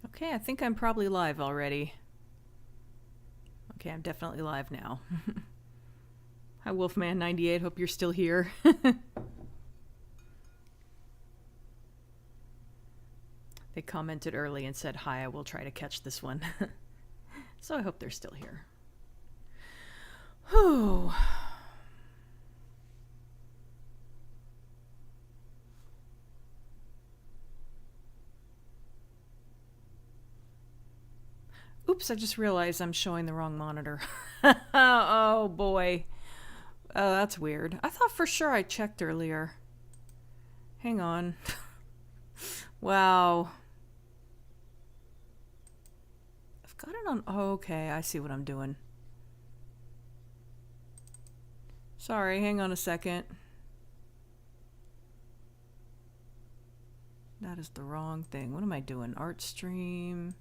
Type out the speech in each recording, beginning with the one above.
Okay, I think I'm probably live already. Okay, I'm definitely live now. Hi, Wolfman98. Hope you're still here. They commented early and said, hi, I will try to catch this one. So I hope they're still here. Whew. Oops, I just realized I'm showing the wrong monitor. Oh, boy. Oh, that's weird. I thought for sure I checked earlier. Hang on. Wow. I've got it on... Oh, okay, I see what I'm doing. Sorry, hang on a second. That is the wrong thing. What am I doing? Art stream...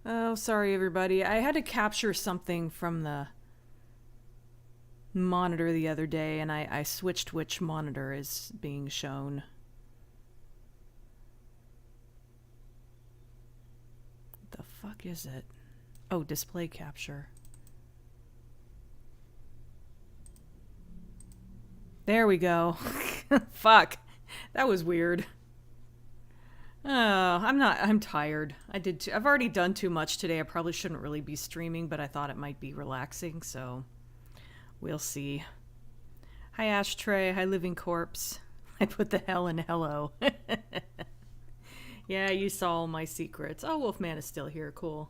Oh, sorry everybody. I had to capture something from the monitor the other day, and I switched which monitor is being shown. What the fuck is it? Oh, display capture. There we go. Fuck. That was weird. Oh, I'm tired. I've already done too much today. I probably shouldn't really be streaming, but I thought it might be relaxing, so we'll see. Hi, Ashtray. Hi, Living Corpse. I put the hell in hello. Yeah, you saw all my secrets. Oh, Wolfman is still here. Cool.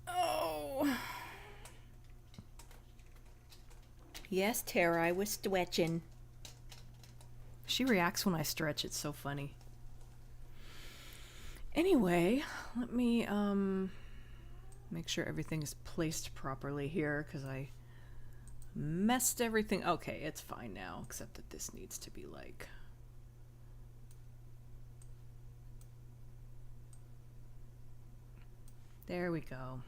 Oh. Yes, Tara, I was stretching. She reacts when I stretch. It's so funny. Anyway, let me make sure everything is placed properly here, because I messed everything. Okay, it's fine now, except that this needs to be like... There we go.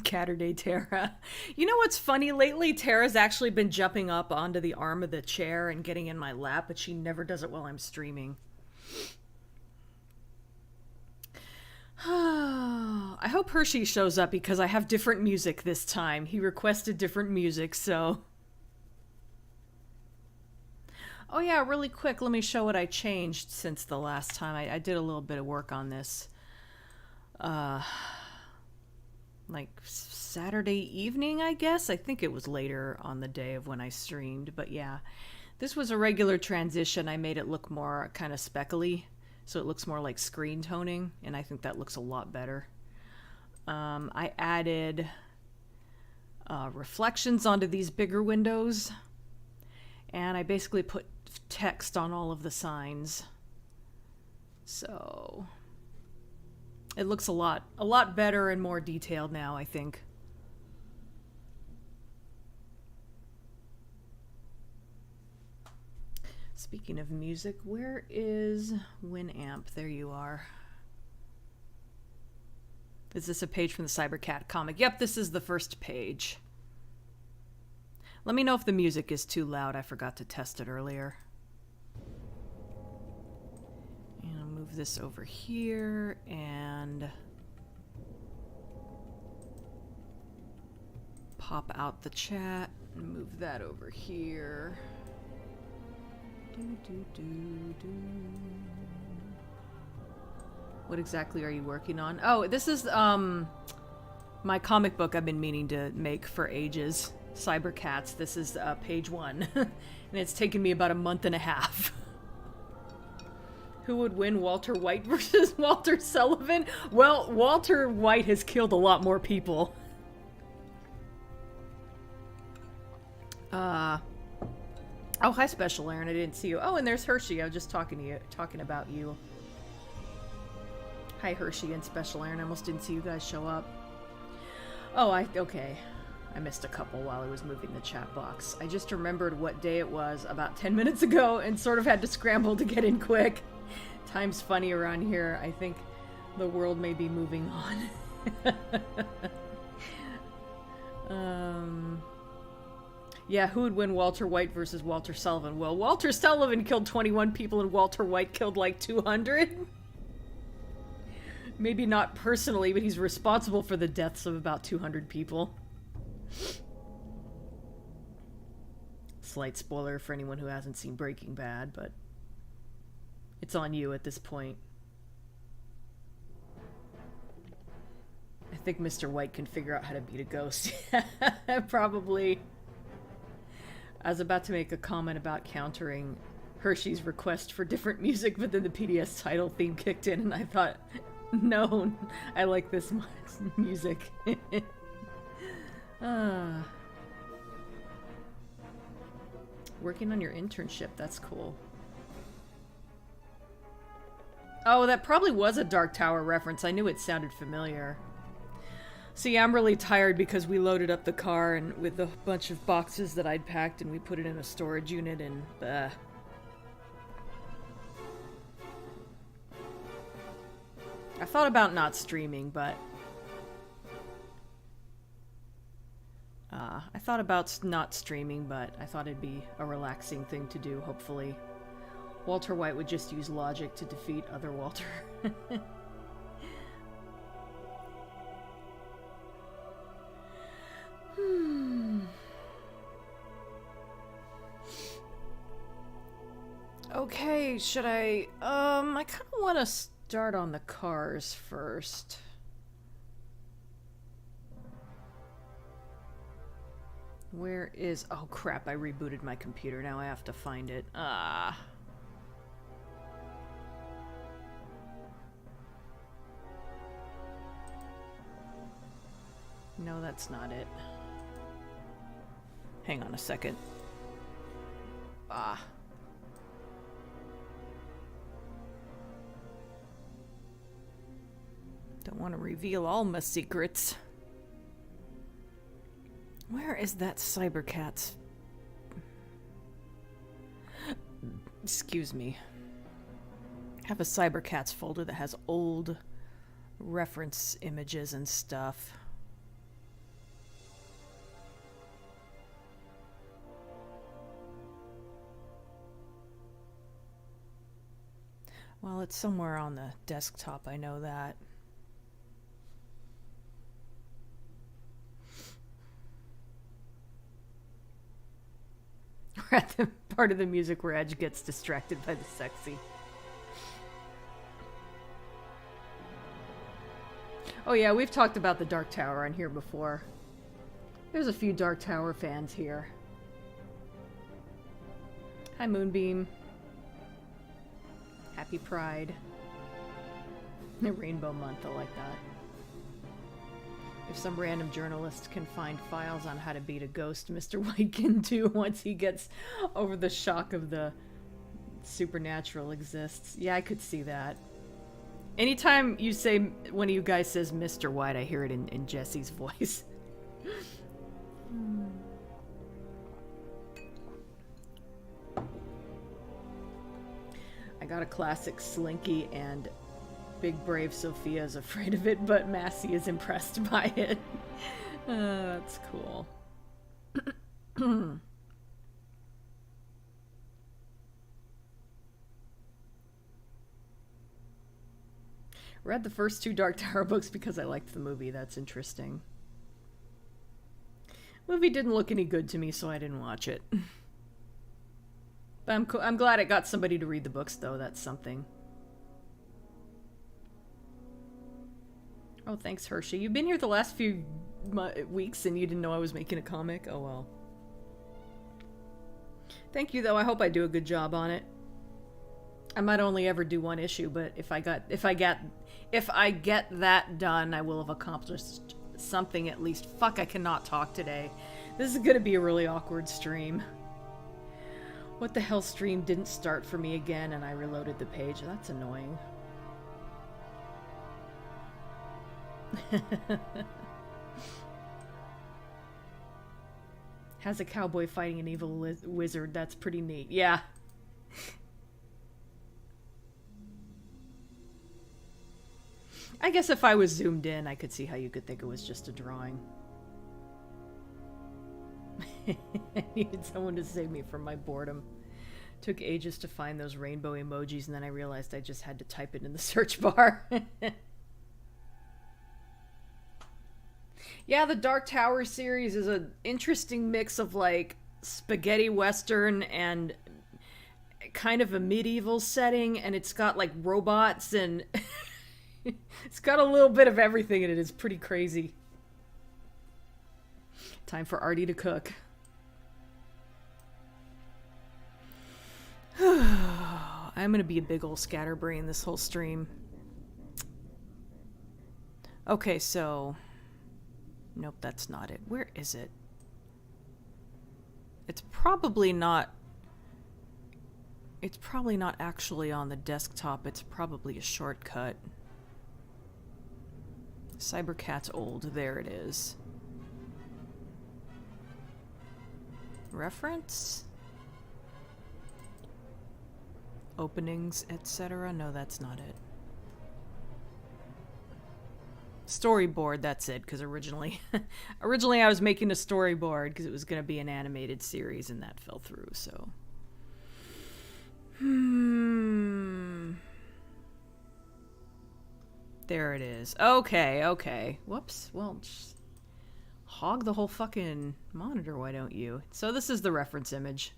Catterday Tara. You know what's funny? Lately, Tara's actually been jumping up onto the arm of the chair and getting in my lap, but she never does it while I'm streaming. I hope Hershey shows up because I have different music this time. He requested different music, so... Oh yeah, really quick, let me show what I changed since the last time. I did a little bit of work on this. Like Saturday evening, I guess. I think it was later on the day of when I streamed, but yeah. This was a regular transition. I made it look more kind of speckly, so it looks more like screen toning, and I think that looks a lot better. I added reflections onto these bigger windows, and I basically put text on all of the signs. So... it looks a lot better and more detailed now, I think. Speaking of music, where is Winamp? There you are. Is this a page from the Cybercat comic? Yep, this is the first page. Let me know if the music is too loud. I forgot to test it earlier. And I'll move this over here and pop out the chat and move that over here. What exactly are you working on? Oh, this is my comic book I've been meaning to make for ages. Cybercats. This is page 1. And it's taken me about a month and a half. Who would win, Walter White versus Walter Sullivan? Well, Walter White has killed a lot more people. Oh, hi, Special Aaron. I didn't see you. Oh, and there's Hershey. I was just talking about you. Hi, Hershey and Special Aaron. I almost didn't see you guys show up. Oh, okay. I missed a couple while I was moving the chat box. I just remembered what day it was about 10 minutes ago and sort of had to scramble to get in quick. Time's funny around here. I think The world may be moving on. Yeah, who would win, Walter White versus Walter Sullivan? Well, Walter Sullivan killed 21 people and Walter White killed like 200. Maybe not personally, but he's responsible for the deaths of about 200 people. Slight spoiler for anyone who hasn't seen Breaking Bad, but it's on you at this point. I think Mr. White can figure out how to beat a ghost. Probably. I was about to make a comment about countering Hershey's request for different music, but then the PDS title theme kicked in and I thought, no, I like this music. Working on your internship, that's cool. Oh, that probably was a Dark Tower reference. I knew it sounded familiar. See, I'm really tired because we loaded up the car and with a bunch of boxes that I'd packed and we put it in a storage unit and I thought about not streaming, but I thought it'd be a relaxing thing to do, hopefully. Walter White would just use logic to defeat other Walter. Okay, should I kind of want to start on the cars first. Where is... Oh crap, I rebooted my computer. Now I have to find it. No, that's not it. Hang on a second. Don't want to reveal all my secrets. Where is that Cybercat? Excuse me. I have a Cybercats folder that has old reference images and stuff. Well, it's somewhere on the desktop, I know that. We're at the part of the music where Edge gets distracted by the sexy. Oh yeah, we've talked about the Dark Tower on here before. There's a few Dark Tower fans here. Hi, Moonbeam. Happy Pride. Rainbow Month, I like that. If some random journalist can find files on how to beat a ghost, Mr. White can too once he gets over the shock of the supernatural exists. Yeah, I could see that. Anytime you say, one of you guys says Mr. White, I hear it in Jesse's voice. I got a classic Slinky and Big Brave Sophia is afraid of it, but Massey is impressed by it. That's cool. Read the first 2 Dark Tower books because I liked the movie. That's interesting. Movie didn't look any good to me, so I didn't watch it. But I'm glad it got somebody to read the books, though. That's something. Oh, thanks, Hershey. You've been here the last few weeks and you didn't know I was making a comic? Oh, well. Thank you, though. I hope I do a good job on it. I might only ever do 1 issue, but if I get that done, I will have accomplished something at least. Fuck, I cannot talk today. This is gonna be a really awkward stream. What the hell, stream didn't start for me again and I reloaded the page. That's annoying. Has a cowboy fighting an evil wizard. That's pretty neat. Yeah. I guess if I was zoomed in, I could see how you could think it was just a drawing. I needed someone to save me from my boredom. Took ages to find those rainbow emojis, and then I realized I just had to type it in the search bar. Yeah, the Dark Tower series is an interesting mix of, like, spaghetti western and kind of a medieval setting, and it's got, like, robots, and it's got a little bit of everything in it. It's pretty crazy. Time for Artie to cook. I'm gonna be a big old scatterbrain this whole stream. Okay, so... Nope, that's not it. Where is it? It's probably not... It's probably not actually on the desktop. It's probably a shortcut. Cybercat's old. There it is. Reference? Openings, etc. No, that's not it. Storyboard, that's it, because originally I was making a storyboard because it was going to be an animated series, and that fell through, so... There it is. Okay. Whoops. Well, just hog the whole fucking monitor, why don't you? So this is the reference image.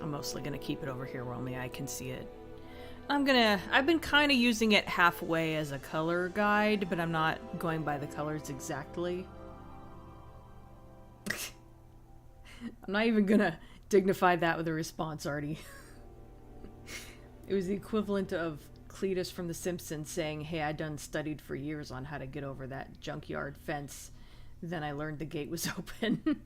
I'm mostly gonna keep it over here where only I can see it. I've been kind of using it halfway as a color guide, but I'm not going by the colors exactly. I'm not even gonna dignify that with a response, Artie. It was the equivalent of Cletus from The Simpsons saying, "Hey, I done studied for years on how to get over that junkyard fence. Then I learned the gate was open."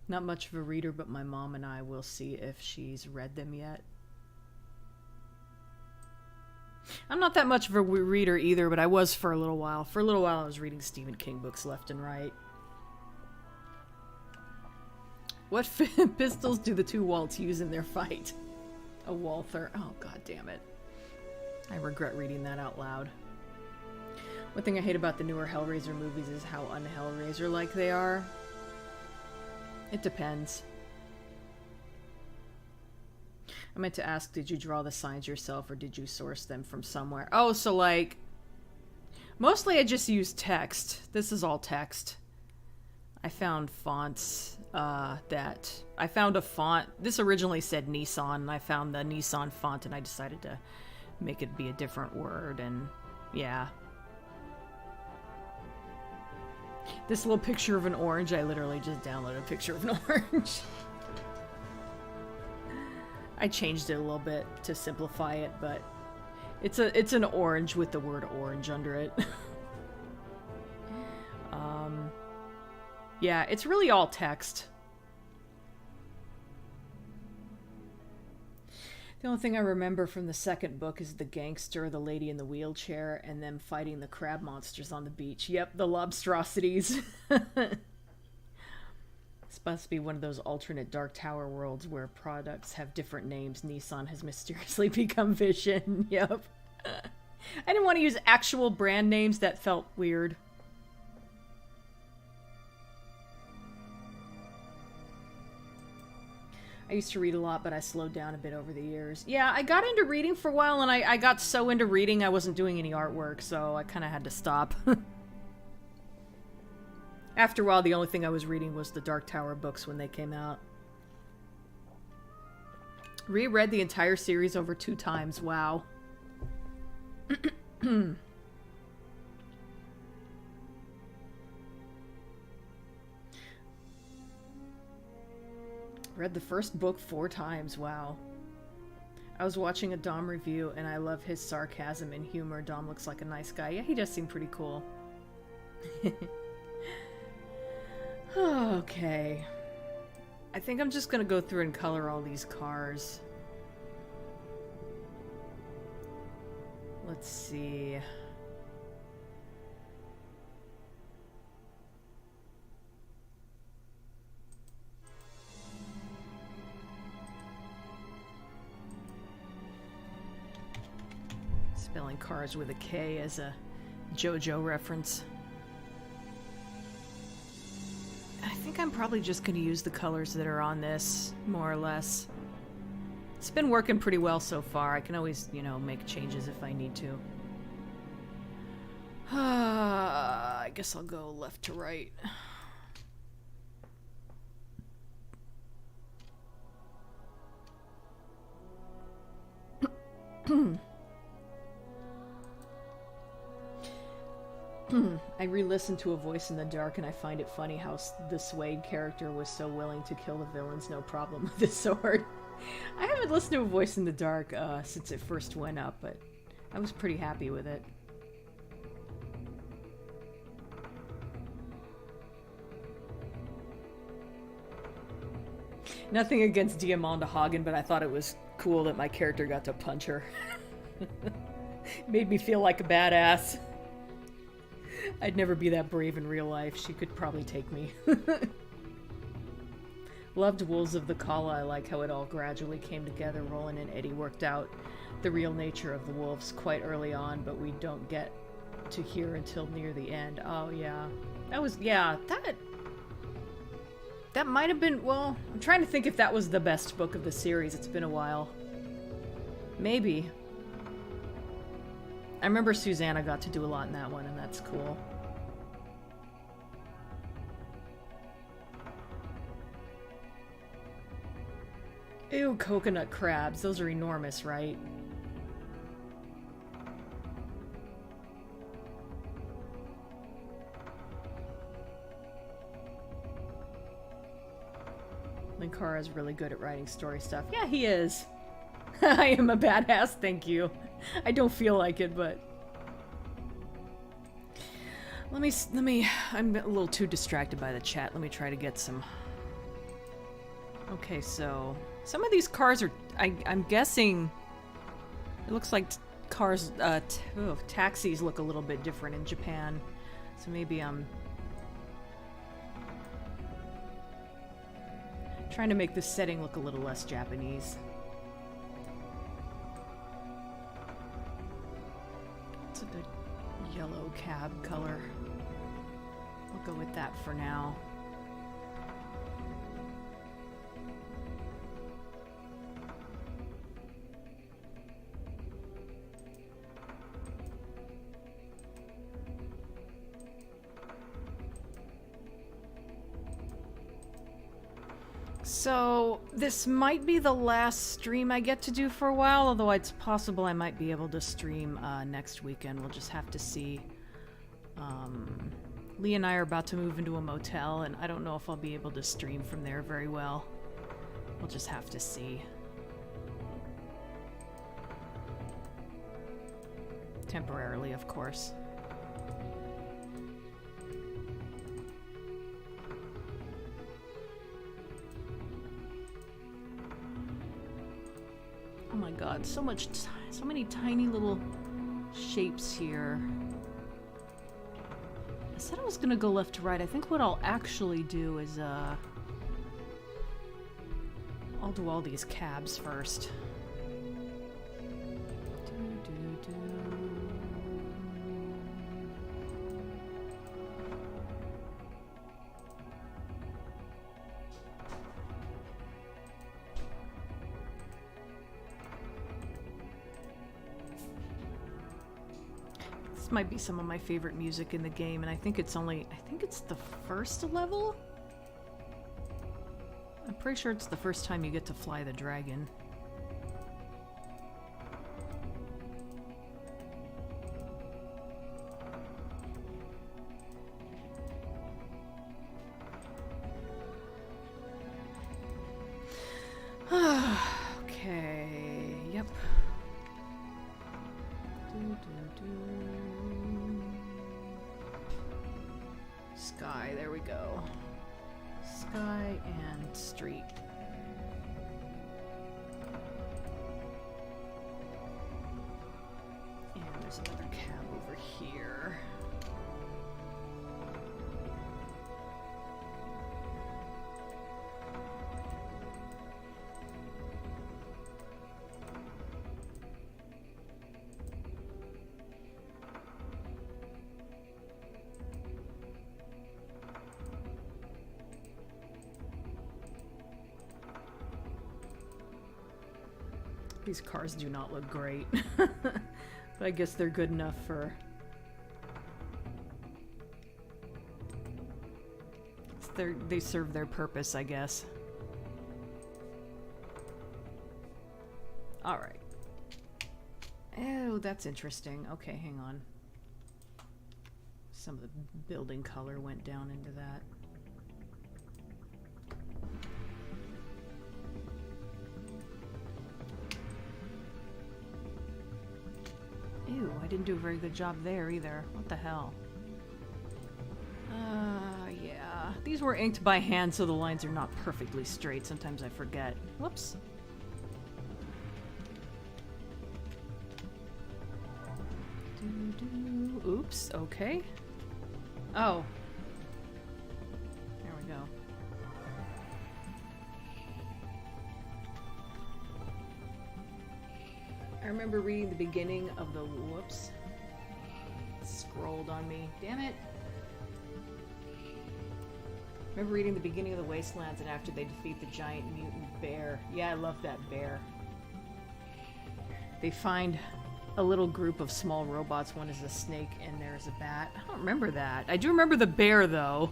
Not much of a reader, but my mom and I will see if she's read them yet. I'm not that much of a reader either, but I was for a little while. For a little while I was reading Stephen King books left and right. What pistols do the two Waltz use in their fight? A Walther. Oh, god damn it. I regret reading that out loud. One thing I hate about the newer Hellraiser movies is how un-Hellraiser-like they are. It depends. I meant to ask, did you draw the signs yourself or did you source them from somewhere? Oh, so like... Mostly I just use text. This is all text. I found fonts that... I found a font... This originally said Nissan, and I found the Nissan font and I decided to make it be a different word, and yeah. This little picture of an orange, I literally just downloaded a picture of an orange. I changed it a little bit to simplify it, but it's an orange with the word orange under it. Yeah, it's really all text. The only thing I remember from the second book is the gangster, the lady in the wheelchair, and them fighting the crab monsters on the beach. Yep, the lobstrosities. It's supposed to be one of those alternate Dark Tower worlds where products have different names. Nissan has mysteriously become Vision. Yep. I didn't want to use actual brand names. That felt weird. I used to read a lot, but I slowed down a bit over the years. Yeah, I got into reading for a while, and I got so into reading I wasn't doing any artwork, so I kind of had to stop. After a while, the only thing I was reading was the Dark Tower books when they came out. Reread the entire series over 2 times. Wow. Read the first book 4 times. Wow. I was watching a Dom review, and I love his sarcasm and humor. Dom looks like a nice guy. Yeah, he does seem pretty cool. Okay. I think I'm just gonna go through and color all these cars. Let's see. Spelling cars with a K as a JoJo reference. I think I'm probably just going to use the colors that are on this, more or less. It's been working pretty well so far. I can always, you know, make changes if I need to. I guess I'll go left to right. I re-listened to A Voice in the Dark and I find it funny how the Suede character was so willing to kill the villains no problem with his sword. I haven't listened to A Voice in the Dark since it first went up, but I was pretty happy with it. Nothing against Diamanda Hagen, but I thought it was cool that my character got to punch her. Made me feel like a badass. I'd never be that brave in real life. She could probably take me. Loved Wolves of the Kala. I like how it all gradually came together. Roland and Eddie worked out the real nature of the wolves quite early on, but we don't get to hear until near the end. Oh, yeah. That was... yeah, that might have been... well, I'm trying to think if that was the best book of the series. It's been a while. Maybe. I remember Susanna got to do a lot in that one, and that's cool. Ew, coconut crabs. Those are enormous, right? Linkara is really good at writing story stuff. Yeah, he is. I am a badass, thank you. I don't feel like it, but... Let me... I'm a little too distracted by the chat. Let me try to get some... Okay, so... some of these cars are... I'm guessing... It looks like cars... taxis look a little bit different in Japan. So maybe I'm... trying to make this setting look a little less Japanese. It's a good yellow cab color. I'll go with that for now. So, this might be the last stream I get to do for a while, although it's possible I might be able to stream next weekend. We'll just have to see. Lee and I are about to move into a motel, and I don't know if I'll be able to stream from there very well. We'll just have to see. Temporarily, of course. Oh my god, so many tiny little shapes here. I said I was gonna go left to right. I think what I'll actually do is, I'll do all these cabs first. Might be some of my favorite music in the game, and I think it's the first level? I'm pretty sure it's the first time you get to fly the dragon. Okay, yep. Sky, there we go. Sky and street. And there's another cab over here. These cars do not look great. But I guess they're good enough for... They serve their purpose, I guess. Alright. Oh, that's interesting. Okay, hang on. Some of the building color went down into that. Ew, I didn't do a very good job there either. What the hell? Yeah. These were inked by hand, so the lines are not perfectly straight. Sometimes I forget. Whoops. Oops, okay. Oh. There we go. I remember reading the beginning of the... Whoops. It scrolled on me. Damn it. I remember reading the beginning of the Wastelands and after they defeat the giant mutant bear. Yeah, I love that bear. They find a little group of small robots. One is a snake and there's a bat. I don't remember that. I do remember the bear, though.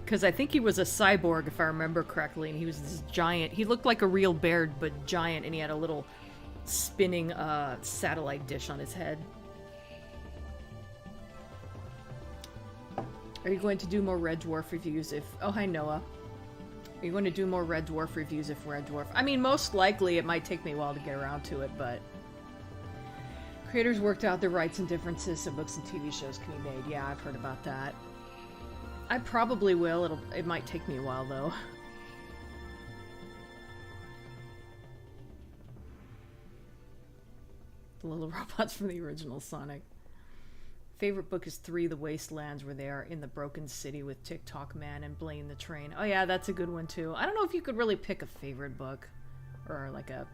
Because I think he was a cyborg, if I remember correctly. And he was this giant. He looked like a real bear, but giant. And he had a little spinning satellite dish on his head. Are you going to do more Red Dwarf reviews if... Oh, hi, Noah. Are you going to do more Red Dwarf reviews if Red Dwarf... I mean, most likely it might take me a while to get around to it, but... Creators worked out the rights and differences so books and TV shows can be made. Yeah, I've heard about that. I probably will. It might take me a while, though. The little robots from the original Sonic. Favorite book is 3, The Wastelands, where they are in the broken city with TikTok Man and Blaine the Train. Oh yeah, that's a good one too. I don't know if you could really pick a favorite book. Or like a...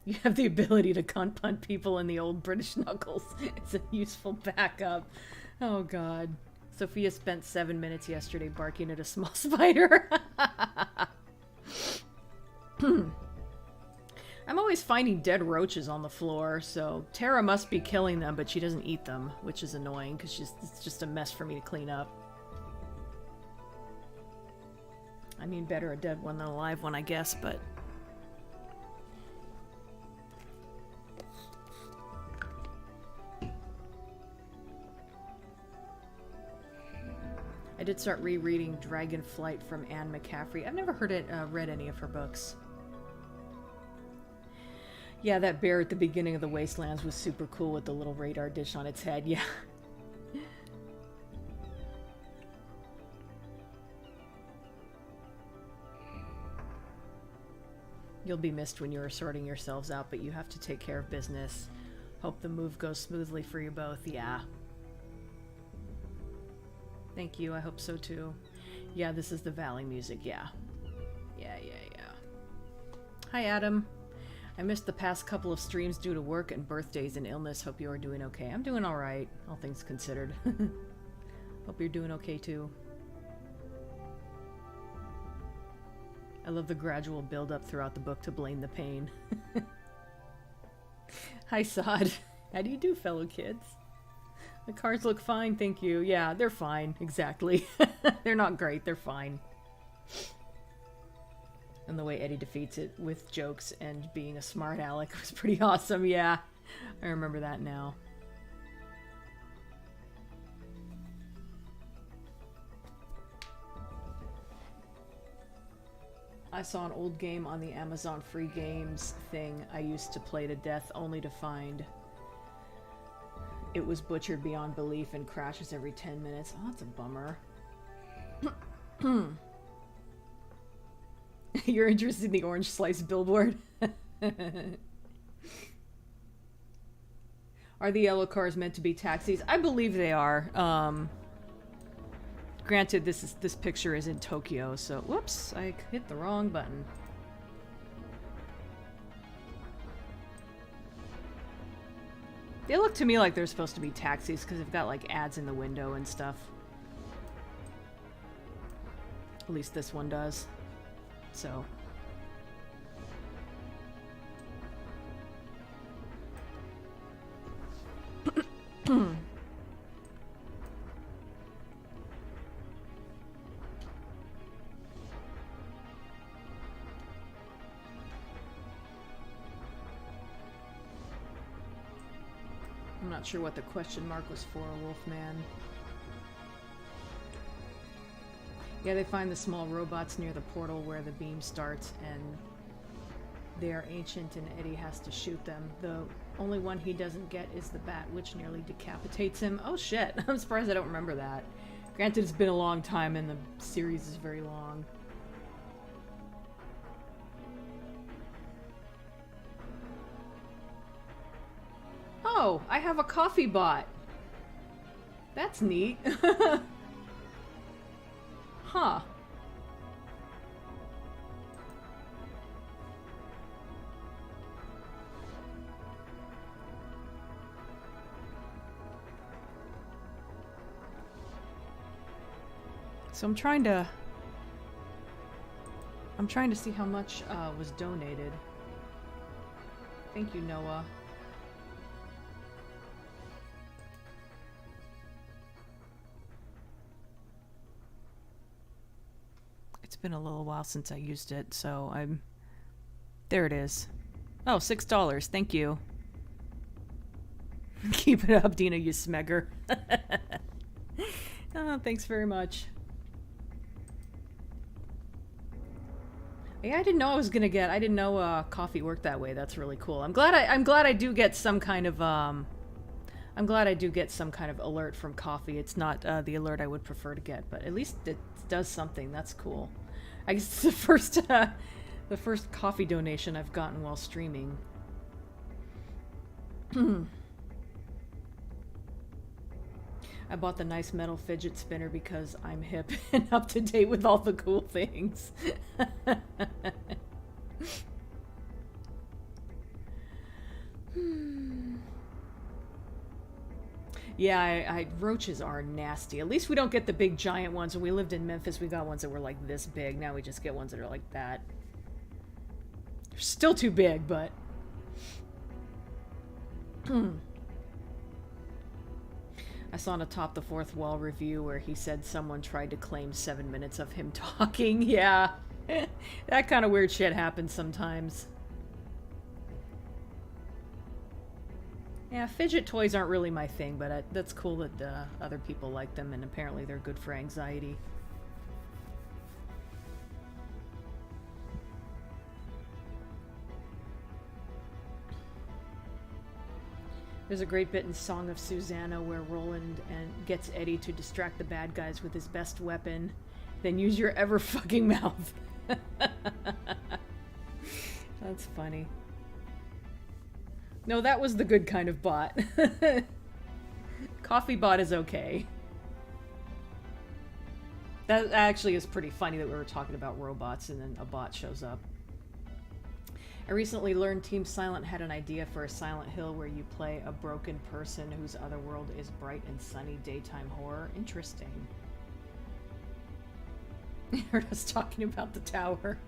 You have the ability to cunt punt people in the old British Knuckles. It's a useful backup. Oh god. Sophia spent 7 minutes yesterday barking at a small spider. I'm always finding dead roaches on the floor, so Tara must be killing them, but she doesn't eat them, which is annoying, because it's just a mess for me to clean up. I mean, better a dead one than a live one, I guess, but... I did start rereading Dragonflight from Anne McCaffrey. I've never read any of her books. Yeah, that bear at the beginning of the Wastelands was super cool with the little radar dish on its head. Yeah. You'll be missed when you're sorting yourselves out, but you have to take care of business. Hope the move goes smoothly for you both. Yeah. Thank you. I hope so too. Yeah, this is the Valley music. Yeah. Yeah. Hi, Adam. I missed the past couple of streams due to work and birthdays and illness. Hope you are doing okay. I'm doing alright, all things considered. Hope you're doing okay too. I love the gradual build-up throughout the book to blame the pain. Hi, Sod. How do you do, fellow kids? The cards look fine, thank you. Yeah, they're fine. Exactly. They're not great, they're fine. And the way Eddie defeats it with jokes and being a smart aleck was pretty awesome, yeah. I remember that now. I saw an old game on the Amazon free games thing I used to play to death only to find it was butchered beyond belief and crashes every 10 minutes. Oh, that's a bummer. You're interested in the orange slice billboard? Are the yellow cars meant to be taxis? I believe they are. Granted, this picture is in Tokyo, so whoops, I hit the wrong button. They look to me like they're supposed to be taxis because they've got like ads in the window and stuff. At least this one does. So. I'm not sure what the question mark was for, Wolfman. Yeah, they find the small robots near the portal where the beam starts, and they are ancient, and Eddie has to shoot them. The only one he doesn't get is the bat, which nearly decapitates him. Oh shit, I'm surprised I don't remember that. Granted, it's been a long time, and the series is very long. Oh, I have a coffee bot. That's neat. Huh. So I'm trying to see how much was donated. Thank you, Noah. It's been a little while since I used it, so I'm... There it is. Oh, $6. Thank you. Keep it up, Dina, you smegger. Oh, thanks very much. Yeah, I didn't know I was gonna get... I didn't know coffee worked that way. That's really cool. I'm glad I do get some kind of... I'm glad I do get some kind of alert from coffee. It's not the alert I would prefer to get, but at least it does something. That's cool. I guess it's the first coffee donation I've gotten while streaming. I bought the nice metal fidget spinner because I'm hip and up to date with all the cool things. Yeah, roaches are nasty. At least we don't get the big giant ones. When we lived in Memphis, we got ones that were like this big. Now we just get ones that are like that. They're still too big, but... I saw on a Top the Fourth Wall review where he said someone tried to claim 7 minutes of him talking. Yeah, that kind of weird shit happens sometimes. Yeah, fidget toys aren't really my thing, but that's cool that other people like them, and apparently they're good for anxiety. There's a great bit in Song of Susanna where Roland gets Eddie to distract the bad guys with his best weapon, then use your ever-fucking mouth. That's funny. No, that was the good kind of bot. Coffee bot is okay. That actually is pretty funny that we were talking about robots and then a bot shows up. I recently learned Team Silent had an idea for a Silent Hill where you play a broken person whose other world is bright and sunny daytime horror. Interesting. You heard us talking about the tower.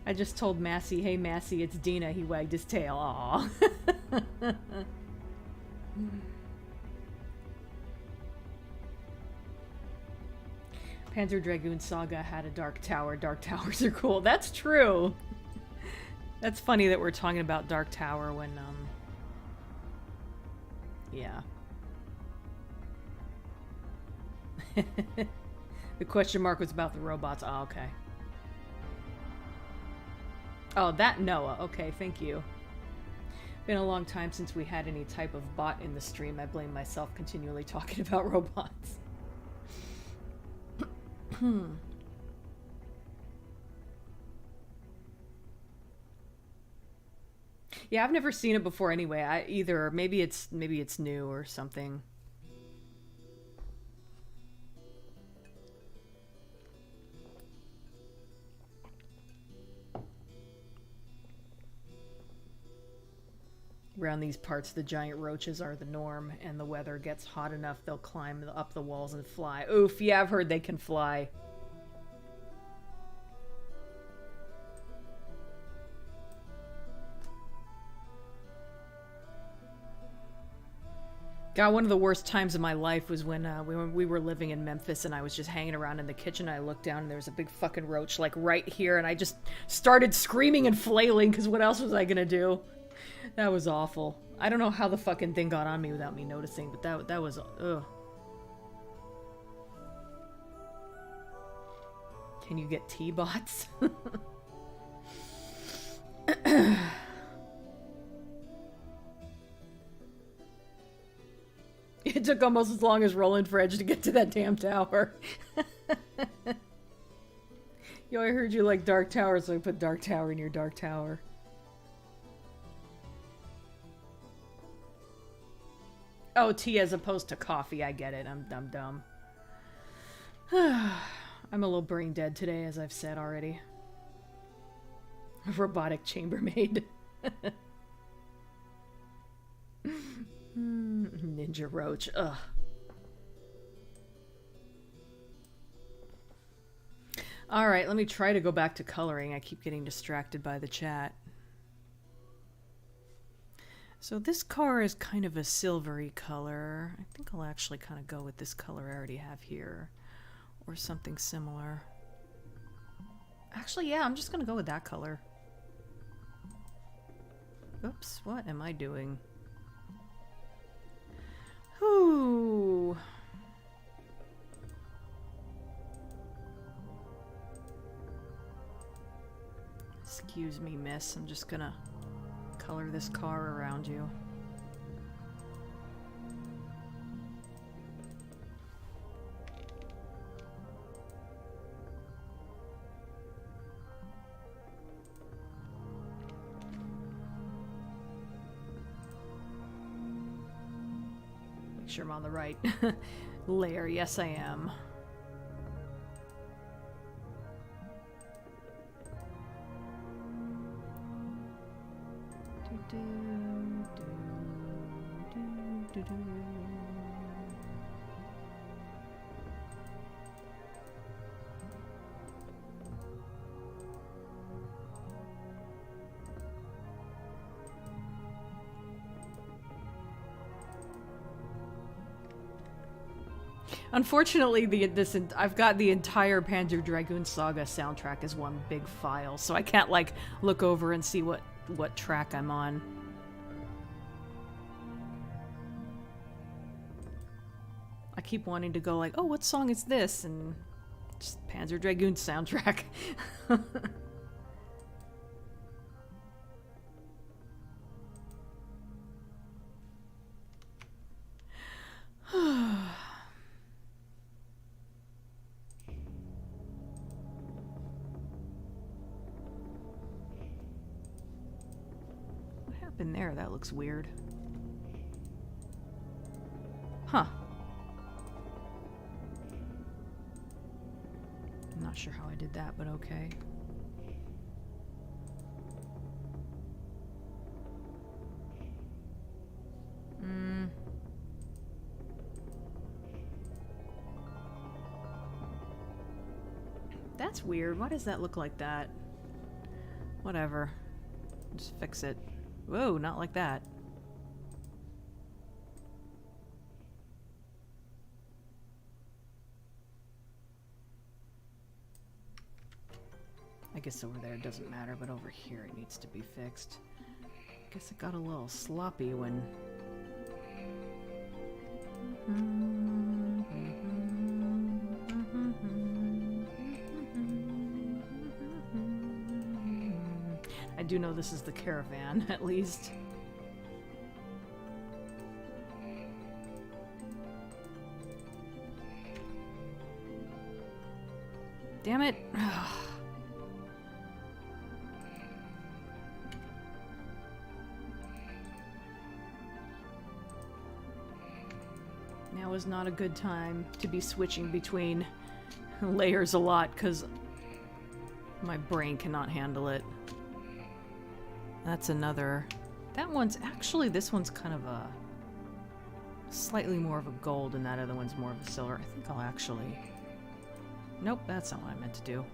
I just told Massey, hey Massey, it's Dina. He wagged his tail. Aww. Panzer Dragoon Saga had a Dark Tower. Dark Towers are cool. That's true. That's funny that we're talking about Dark Tower when, yeah. The question mark was about the robots. Oh, okay. Oh, that Noah. Okay, thank you. Been a long time since we had any type of bot in the stream. I blame myself continually talking about robots. Yeah, I've never seen it before anyway. Maybe it's new or something. Around these parts, the giant roaches are the norm, and the weather gets hot enough, they'll climb up the walls and fly. Oof, yeah, I've heard they can fly. God, one of the worst times of my life was when we were living in Memphis and I was just hanging around in the kitchen. I looked down and there was a big fucking roach like right here, and I just started screaming and flailing because what else was I gonna do? That was awful. I don't know how the fucking thing got on me without me noticing, but that was ugh. Can you get T-bots? It took almost as long as rolling for Edge to get to that damn tower. Yo, I heard you like Dark Tower, so I put Dark Tower in your Dark Tower. Oh, tea as opposed to coffee. I get it. I'm dumb. I'm a little brain dead today, as I've said already. A robotic chambermaid. Ninja roach. Ugh. Alright, let me try to go back to coloring. I keep getting distracted by the chat. So this car is kind of a silvery color. I think I'll actually kind of go with this color I already have here. Or something similar. Actually, yeah, I'm just gonna go with that color. Oops, what am I doing? Ooh. Excuse me, miss. I'm just gonna color this car around you. Make sure I'm on the right layer. Yes, I am. Unfortunately, I've got the entire Panzer Dragoon Saga soundtrack as one big file, so I can't like look over and see what track I'm on. I keep wanting to go like, oh, what song is this? And just Panzer Dragoon soundtrack. What happened there? That looks weird. Huh. I'm not sure how I did that, but okay. That's weird. Why does that look like that? Whatever. Just fix it. Whoa, not like that. I guess over there it doesn't matter, but over here it needs to be fixed. I guess it got a little sloppy when... I do know this is the caravan, at least. Damn it. Now is not a good time to be switching between layers a lot, because my brain cannot handle it. That's another That one's actually, this one's kind of a slightly more of a gold and that other one's more of a silver. I think I'll actually... Nope, that's not what I meant to do.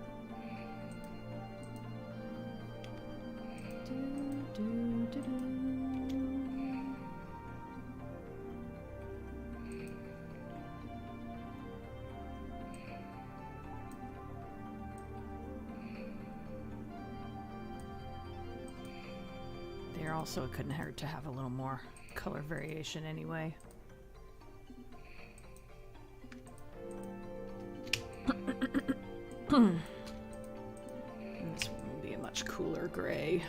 There also, it couldn't hurt to have a little more color variation anyway. And this one will be a much cooler gray.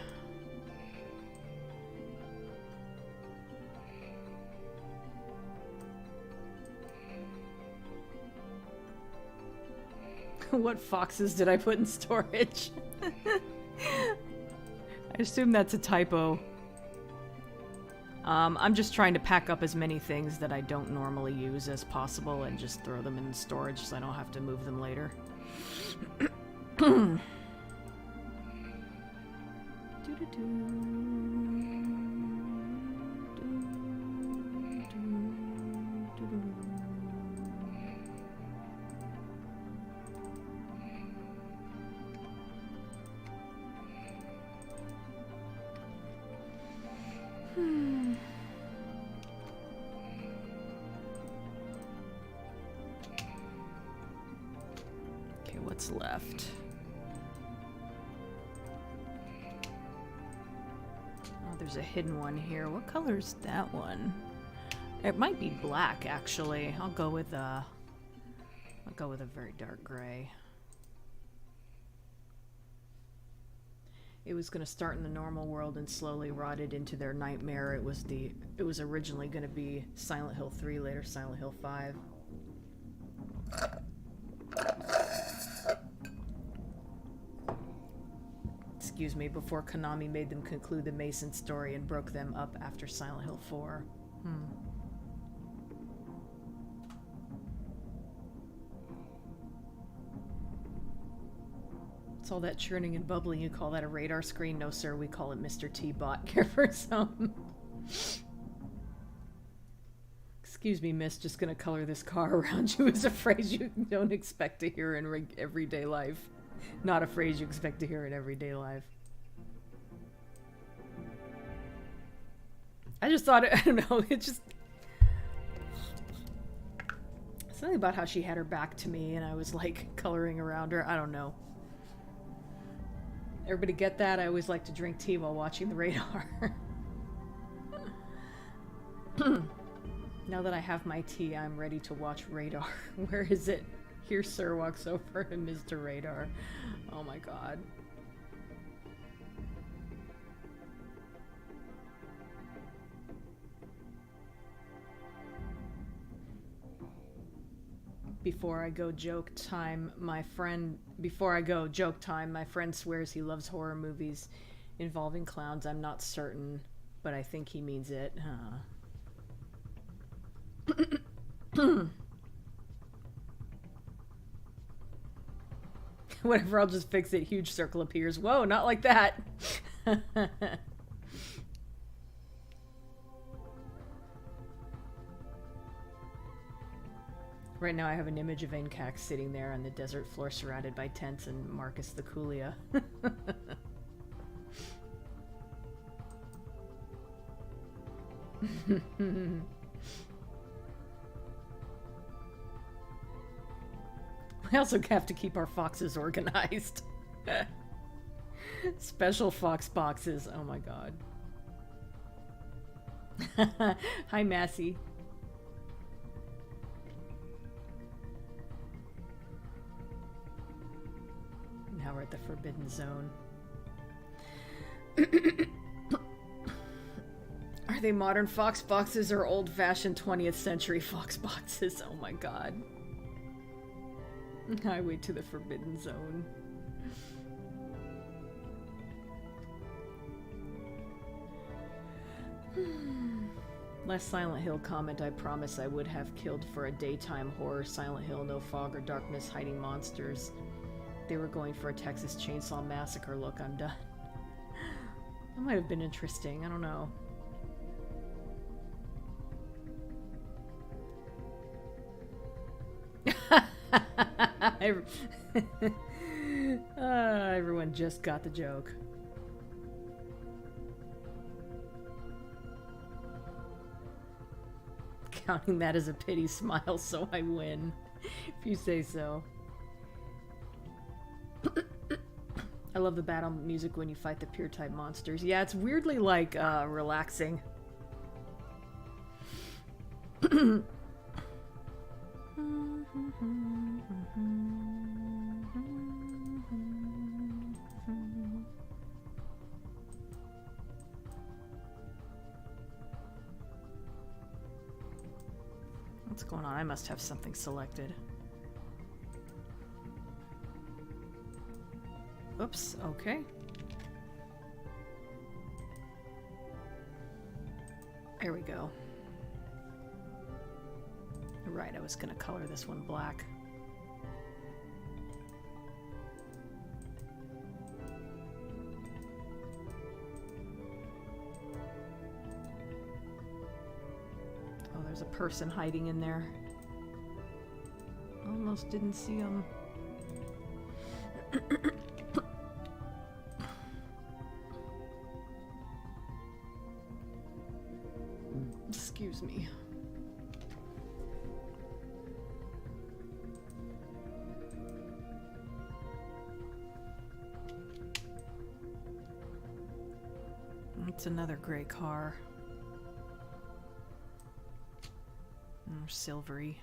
What foxes did I put in storage? I assume that's a typo. I'm just trying to pack up as many things that I don't normally use as possible and just throw them in storage so I don't have to move them later. Okay, what's left? Oh, there's a hidden one here. What color is that one? It might be black, actually. I'll go with a very dark gray. It was going to start in the normal world and slowly rotted into their nightmare. It was originally going to be Silent Hill 3, later Silent Hill 5. Excuse me, before Konami made them conclude the Mason story and broke them up after Silent Hill 4. It's all that churning and bubbling. You call that a radar screen? No, sir, we call it Mr. T-Bot. Care for some. Excuse me, miss, just gonna color this car around you is a phrase you don't expect to hear in everyday life. Not a phrase you expect to hear in everyday life. I just thought, I don't know, it just... Something about how she had her back to me and I was like coloring around her. I don't know. Everybody get that? I always like to drink tea while watching the radar. Now that I have my tea, I'm ready to watch radar. Where is it? Here, sir, walks over to Mr. Radar. Oh my god. Before I go joke time, my friend swears he loves horror movies involving clowns. I'm not certain, but I think he means it. Whatever, I'll just fix it. Huge circle appears. Whoa, not like that. Right now I have an image of Incax sitting there on the desert floor surrounded by tents and Marcus the Coolia. We also have to keep our foxes organized. Special fox boxes. Oh my god. Hi, Massey. Now we're at the Forbidden Zone. Are they modern fox boxes or old-fashioned 20th century fox boxes? Oh my god. Highway to the Forbidden Zone. Last Silent Hill comment, I promise I would have killed for a daytime horror. Silent Hill, no fog or darkness, hiding monsters. They were going for a Texas Chainsaw Massacre look. I'm done. That might have been interesting. I don't know. Everyone just got the joke. Counting that as a pity smile, so I win. If you say so. I love the battle music when you fight the pure type monsters. Yeah, it's weirdly like relaxing. What's going on? I must have something selected. Oops, okay. There we go. Right, I was gonna color this one black. Oh, there's a person hiding in there. Almost didn't see him. Excuse me. It's another gray car. Silvery.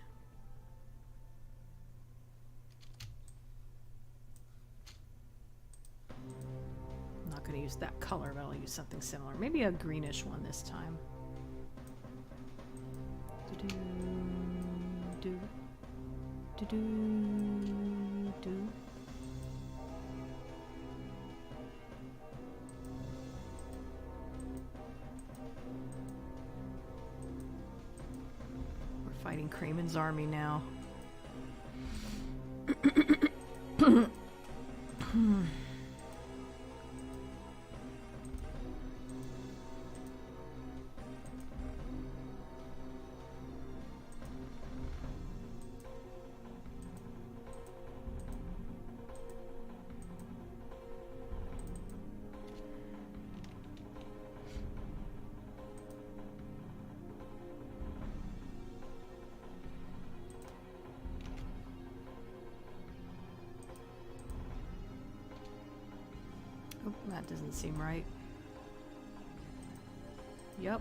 I'm not going to use that color, but I'll use something similar. Maybe a greenish one this time. Do-do, do-do. Fighting Kramen's army now. Oh, that doesn't seem right. Yep.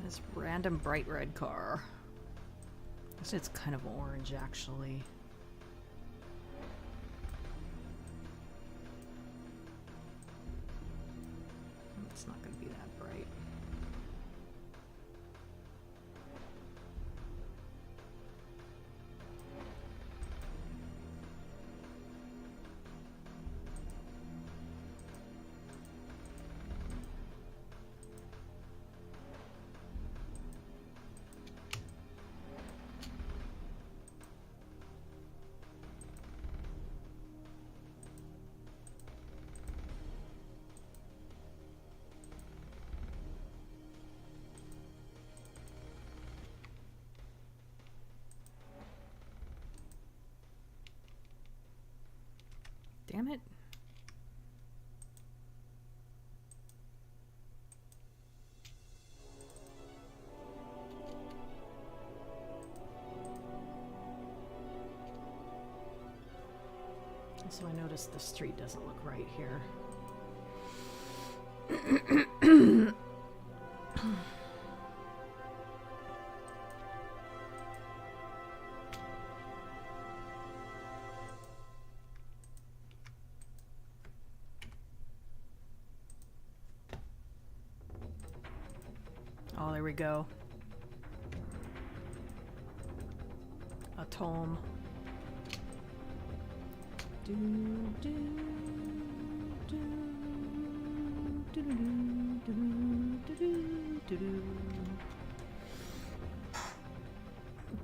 This random bright red car. It's kind of orange, actually. It's not going to be that bright. Damn it. So I noticed the street doesn't look right here. Oh, there we go. A tome. Do, do,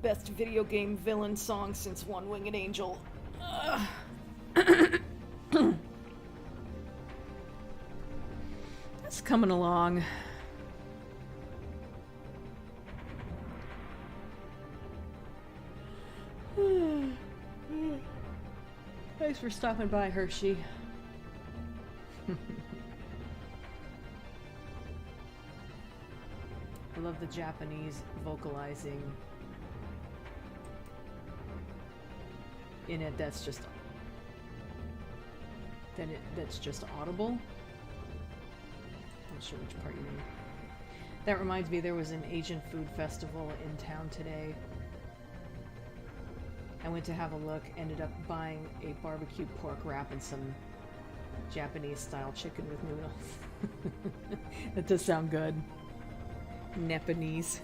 Best video game villain song since One Winged Angel. It's coming along. Thanks for stopping by, Hershey. I love the Japanese vocalizing in it. That's just audible. Not sure which part you mean. That reminds me, there was an Asian food festival in town today. I went to have a look, ended up buying a barbecue pork wrap and some Japanese style chicken with noodles. That does sound good. Nepalese.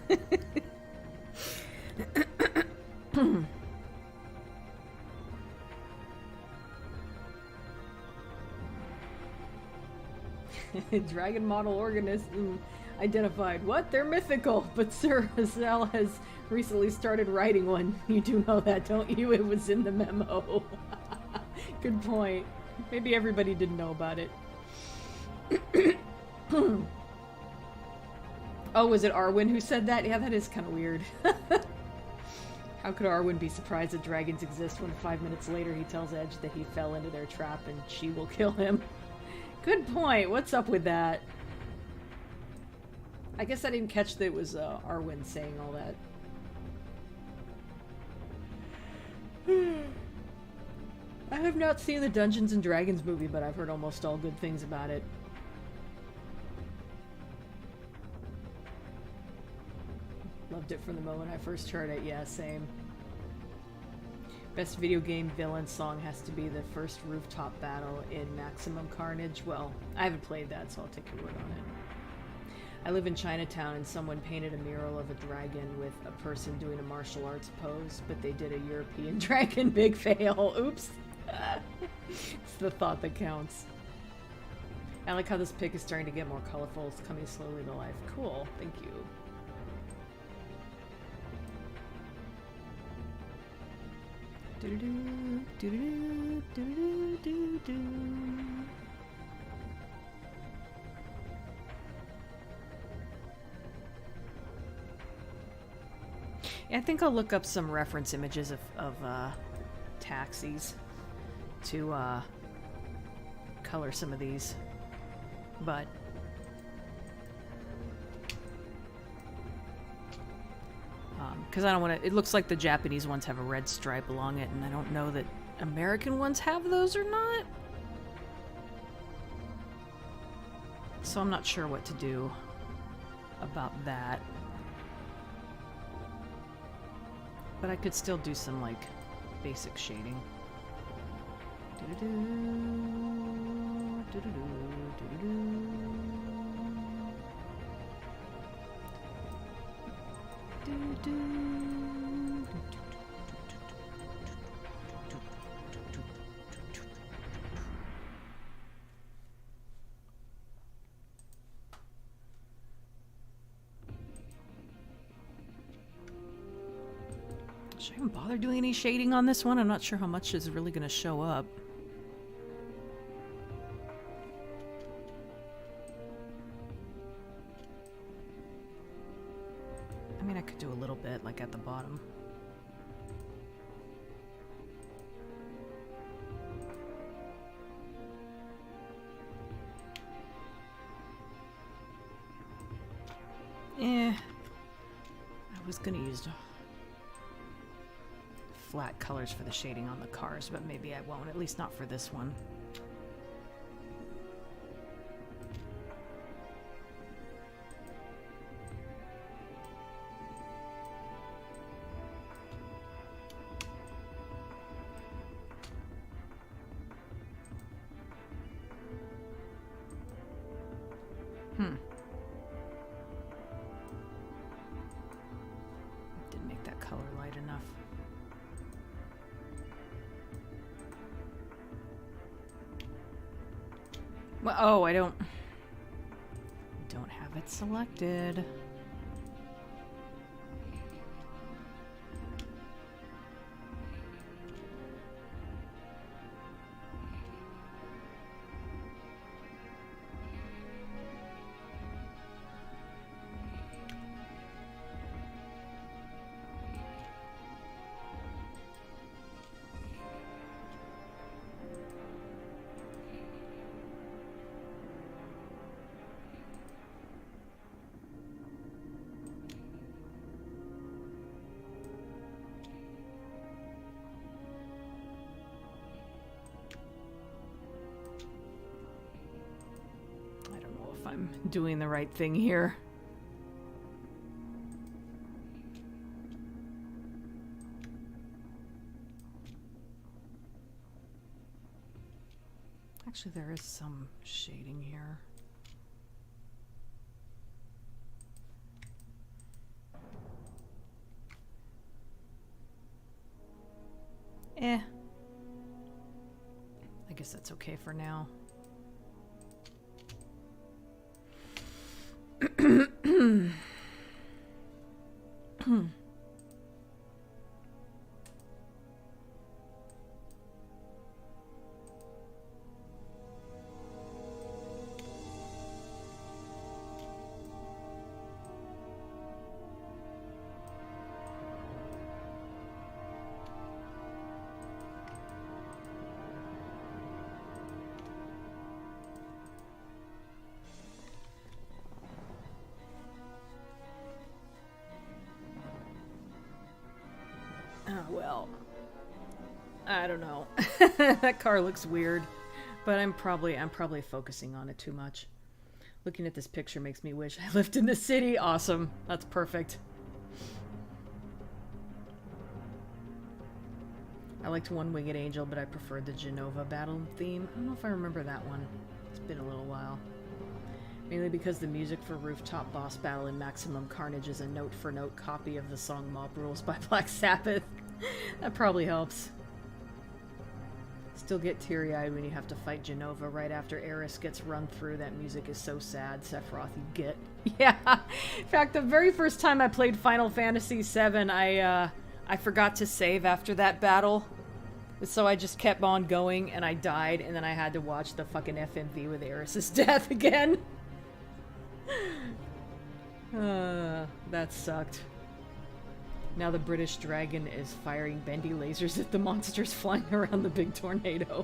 Dragon model organism identified. What? They're mythical, but Sir Hazel has recently started writing one. You do know that, don't you? It was in the memo. Good point. Maybe everybody didn't know about it. Oh, was it Arwen who said that? Yeah, that is kind of weird. How could Arwen be surprised that dragons exist when 5 minutes later he tells Edge that he fell into their trap and she will kill him? Good point. What's up with that? I guess I didn't catch that it was Arwen saying all that. I have not seen the Dungeons and Dragons movie, but I've heard almost all good things about it. Loved it from the moment I first heard it. Yeah, same. Best video game villain song has to be the first rooftop battle in Maximum Carnage. Well, I haven't played that, so I'll take your word on it. I live in Chinatown and someone painted a mural of a dragon with a person doing a martial arts pose, but they did a European dragon. Big fail. Oops. It's the thought that counts. I like how this pic is starting to get more colorful. It's coming slowly to life. Cool. Thank you. Do-do-do, do-do-do, do-do-do, do-do. Yeah, I think I'll look up some reference images of taxis to color some of these, but because I don't want to. It looks like the Japanese ones have a red stripe along it, and I don't know that American ones have those or not. So I'm not sure what to do about that. But I could still do some, like, basic shading. Do-do-do, do-do-do, do-do-do. Should I even bother doing any shading on this one? I'm not sure how much is really going to show up. I mean, I could do a little bit, like at the bottom. I was going to use flat colors for the shading on the cars, but maybe I won't, at least not for this one. Didn't make that color light enough. Well, oh, I don't... it selected. I'm doing the right thing here. Actually, there is some shading here. I guess that's okay for now. Well, I don't know. That car looks weird, but I'm probably focusing on it too much. Looking at this picture makes me wish I lived in the city. Awesome. That's perfect. I liked One Winged Angel, but I preferred the Genova battle theme. I don't know if I remember that one. It's been a little while. Mainly because the music for Rooftop Boss Battle in Maximum Carnage is a note-for-note copy of the song Mob Rules by Black Sabbath. That probably helps. Still get teary-eyed when you have to fight Genova right after Eris gets run through. That music is so sad, Sephiroth, you get. Yeah. In fact, the very first time I played Final Fantasy VII, I forgot to save after that battle. So I just kept on going, and I died, and then I had to watch the fucking FMV with Eris' death again. That sucked. Now the British dragon is firing bendy lasers at the monsters flying around the big tornado.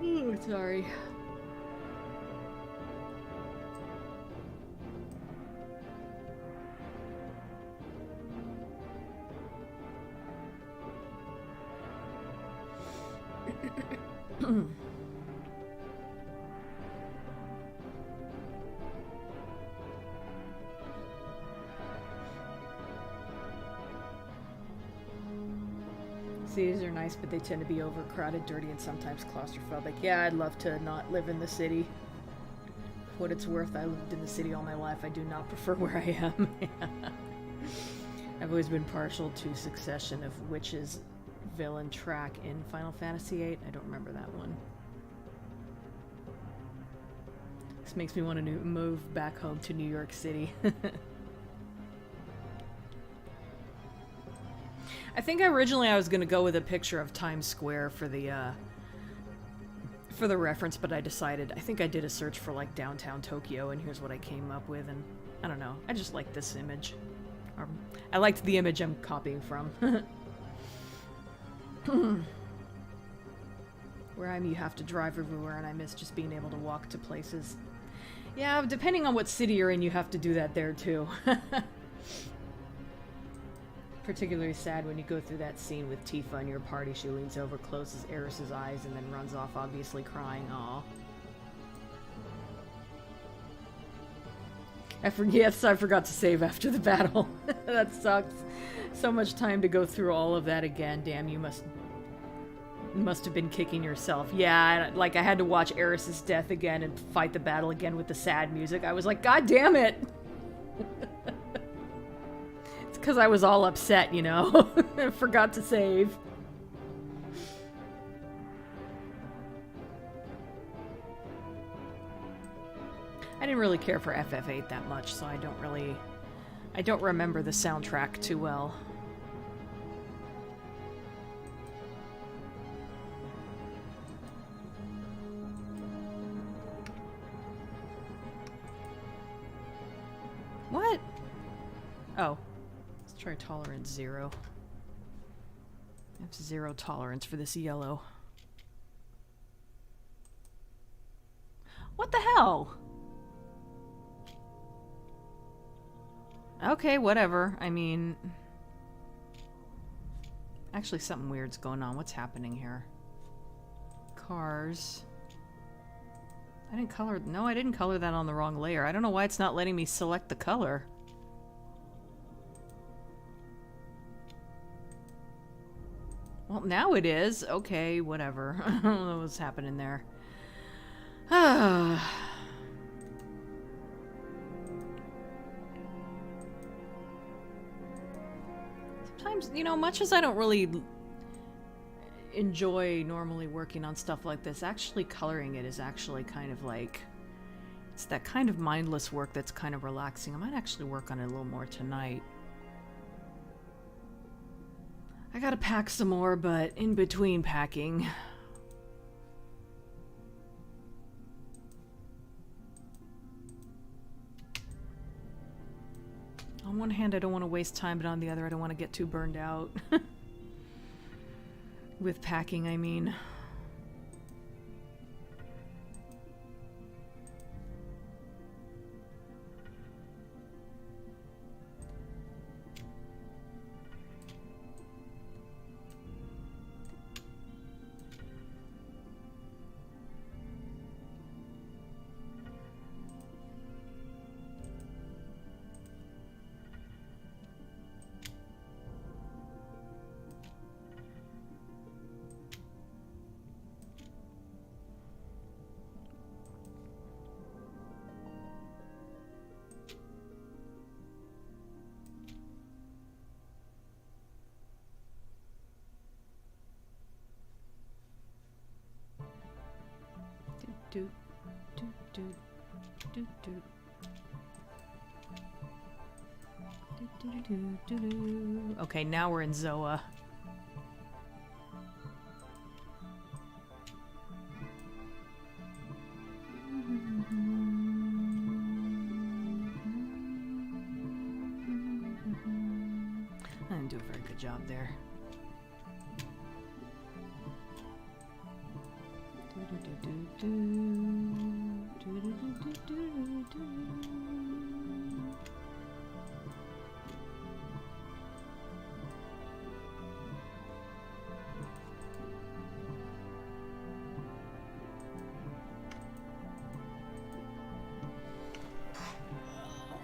Oh, sorry. Cities are nice, but they tend to be overcrowded, dirty, and sometimes claustrophobic. Yeah, I'd love to not live in the city. For what it's worth, I lived in the city all my life. I do not prefer where I am. I've always been partial to Succession of Witches villain track in Final Fantasy VIII. I don't remember that one. This makes me want to move back home to New York City. I think originally I was going to go with a picture of Times Square for the reference, but I decided, I think I did a search for like downtown Tokyo, and here's what I came up with, and I don't know, I just like this image. Or, I liked the image I'm copying from. Where you have to drive everywhere, and I miss just being able to walk to places. Yeah, depending on what city you're in, you have to do that there too. Particularly sad when you go through that scene with Tifa and your party. She leans over, closes Eris's eyes, and then runs off, obviously crying. Aw. I forgot to save after the battle. That sucks. So much time to go through all of that again. Damn, you must have been kicking yourself. Yeah, like I had to watch Eris's death again and fight the battle again with the sad music. I was like, God damn it! It's because I was all upset, you know? I forgot to save. I didn't really care for FF8 that much, so I don't remember the soundtrack too well. What? Oh. Let's try tolerance 0. I have 0 tolerance for this yellow. What the hell? Okay, whatever. I mean... Actually, something weird's going on. What's happening here? Cars. I didn't color... No, I didn't color that on the wrong layer. I don't know why it's not letting me select the color. Well, now it is. Okay, whatever. I don't know what's happening there. Sometimes, you know, much as I don't really enjoy normally working on stuff like this, actually coloring it is actually kind of like... It's that kind of mindless work that's kind of relaxing. I might actually work on it a little more tonight. I gotta pack some more, but in between packing... On one hand, I don't want to waste time, but on the other, I don't want to get too burned out. With packing, I mean. Okay, now we're in Zoa. I didn't do a very good job there.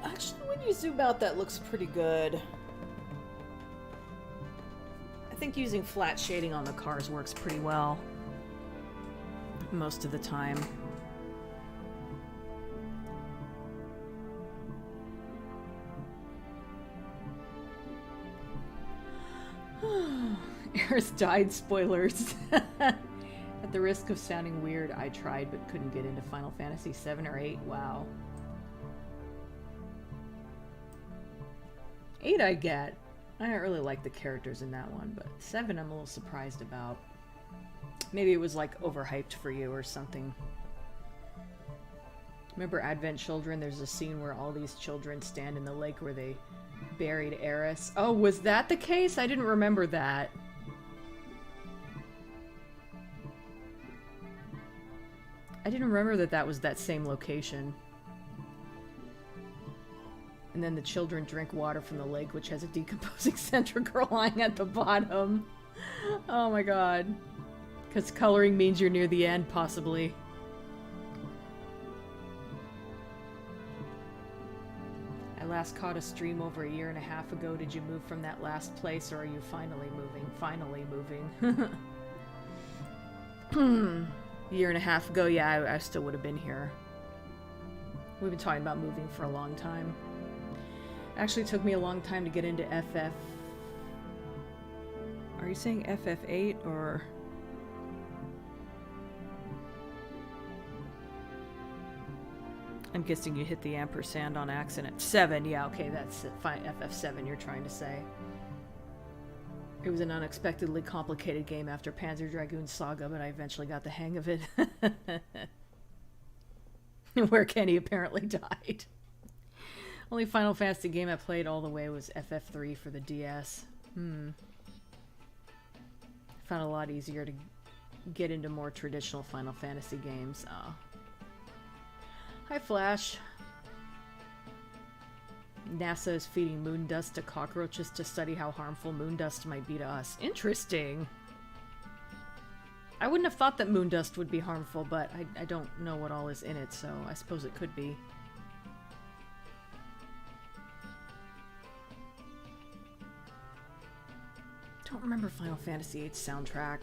Actually, when you zoom out, that looks pretty good. I think using flat shading on the cars works pretty well. Most of the time. Eris died, spoilers. At the risk of sounding weird, I tried but couldn't get into Final Fantasy 7 or 8. Wow. 8 I get. I don't really like the characters in that one, but 7 I'm a little surprised about. Maybe it was like overhyped for you or something. Remember Advent Children? There's a scene where all these children stand in the lake where they buried Eris. Oh, was that the case? I didn't remember that. I didn't remember that that was that same location. And then the children drink water from the lake, which has a decomposing Centric lying at the bottom. Oh my god. Because coloring means you're near the end, possibly. I last caught a stream over a year and a half ago. Did you move from that last place, or are you finally moving? Finally moving. A year and a half ago, yeah, I still would have been here. We've been talking about moving for a long time. Actually took me a long time to get into FF... Are you saying FF8 or... I'm guessing you hit the ampersand on accident. 7, yeah, okay, that's it. Fine, FF7 you're trying to say. It was an unexpectedly complicated game after Panzer Dragoon Saga, but I eventually got the hang of it. Where Kenny apparently died. Only Final Fantasy game I played all the way was FF3 for the DS. I found it a lot easier to get into more traditional Final Fantasy games. Hi, Flash. NASA is feeding moon dust to cockroaches to study how harmful moon dust might be to us. Interesting. I wouldn't have thought that moon dust would be harmful, but I don't know what all is in it, so I suppose it could be. Don't remember Final Fantasy VIII soundtrack.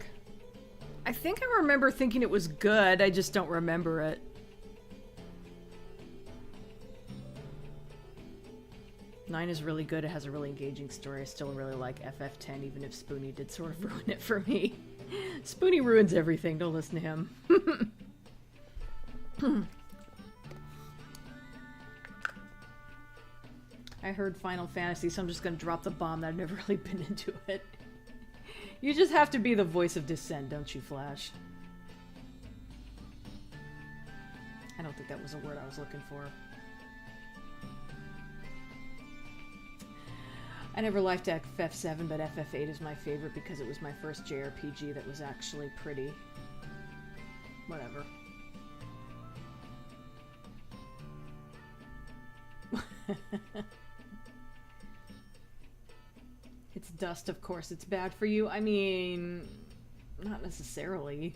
I think I remember thinking it was good, I just don't remember it. Nine is really good, it has a really engaging story. I still really like FF10, even if Spoonie did sort of ruin it for me. Spoonie ruins everything, don't listen to him. I heard Final Fantasy, so I'm just gonna drop the bomb that I've never really been into it. You just have to be the voice of dissent, don't you, Flash? I don't think that was a word I was looking for. I never liked FF7, but FF8 is my favorite because it was my first JRPG that was actually pretty. Whatever. It's dust, of course. It's bad for you. I mean, not necessarily.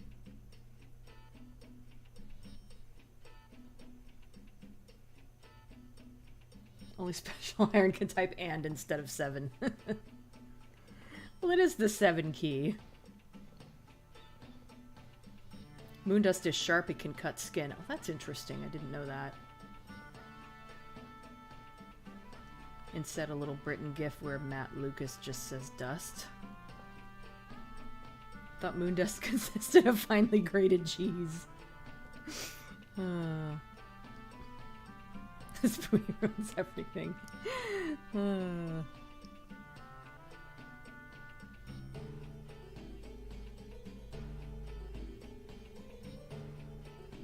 Only special iron can type and instead of 7. Well, it is the 7 key. Moondust is sharp, it can cut skin. Oh, that's interesting. I didn't know that. Instead, a little Britain gif where Matt Lucas just says dust. Thought Moondust consisted of finely grated cheese. This movie ruins everything.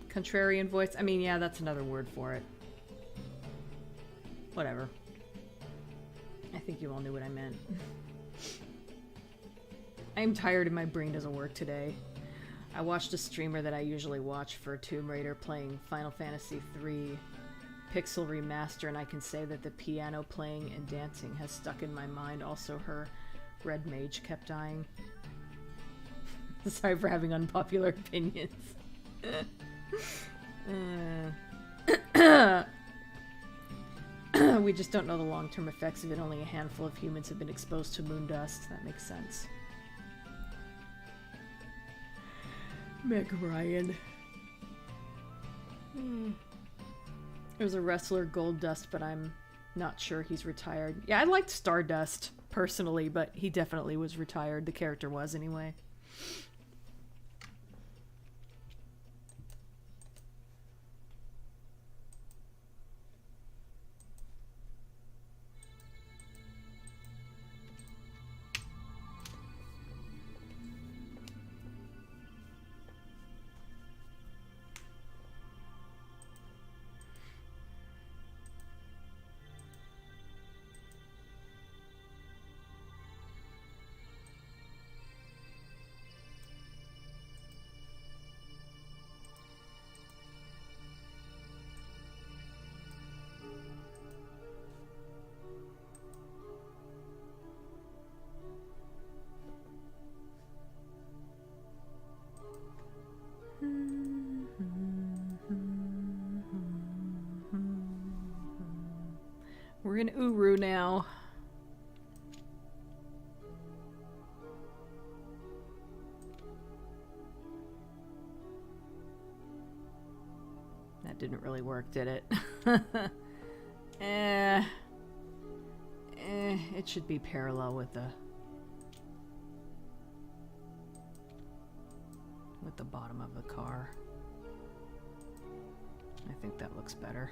Contrarian voice? I mean, yeah, that's another word for it. Whatever. I think you all knew what I meant. I'm tired and my brain doesn't work today. I watched a streamer that I usually watch for Tomb Raider playing Final Fantasy III Pixel Remaster, and I can say that the piano playing and dancing has stuck in my mind. Also, her red mage kept dying. Sorry for having unpopular opinions. We just don't know the long-term effects of it. Only a handful of humans have been exposed to moon dust. That makes sense. Meg Ryan. There's a wrestler, Gold Dust, but I'm not sure he's retired. Yeah, I liked Stardust, personally, but he definitely was retired. The character was, anyway. We're in Uru now. That didn't really work, did it? It should be parallel with the bottom of the car. I think that looks better.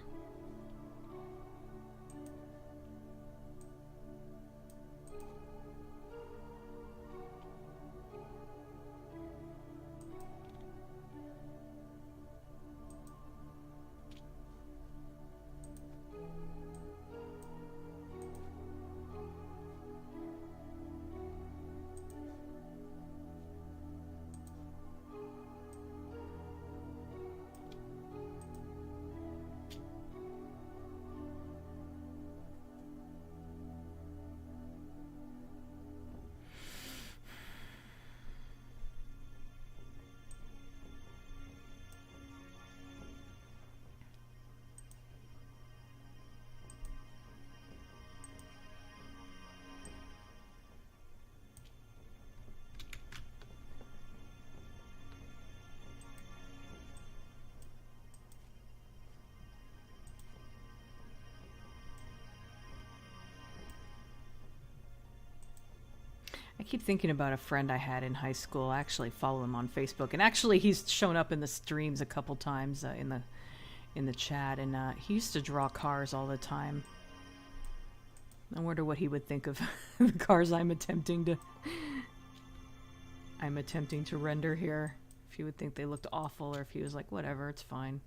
I keep thinking about a friend I had in high school. I actually follow him on Facebook, and actually he's shown up in the streams a couple times in the chat. And he used to draw cars all the time. I wonder what he would think of the cars I'm attempting to render here. If he would think they looked awful, or if he was like, whatever, it's fine.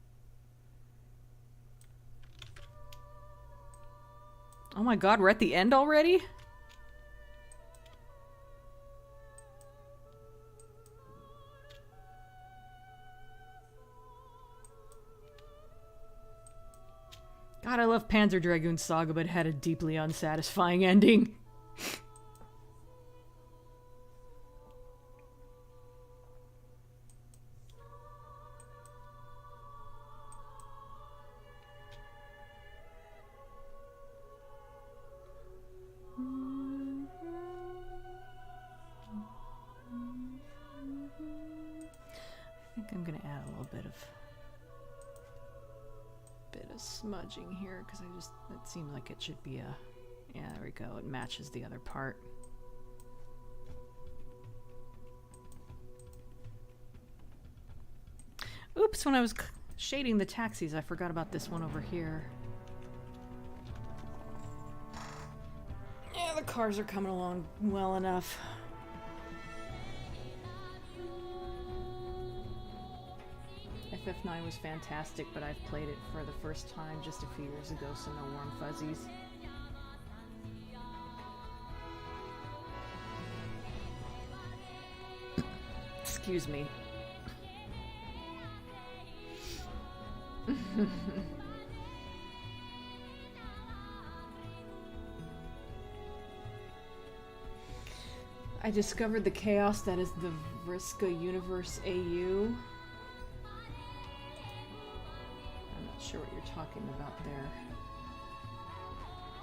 Oh my God, we're at the end already? God, I love Panzer Dragoon Saga, but it had a deeply unsatisfying ending. I think I'm gonna add a little bit of smudging here, because it seems like it should be a, yeah, there we go, it matches the other part. Oops, when I was shading the taxis I forgot about this one over here. Yeah, the cars are coming along well enough. FF9 was fantastic, but I've played it for the first time just a few years ago, so no warm fuzzies. Excuse me. I discovered the chaos that is the Vriska Universe AU. Sure what you're talking about there.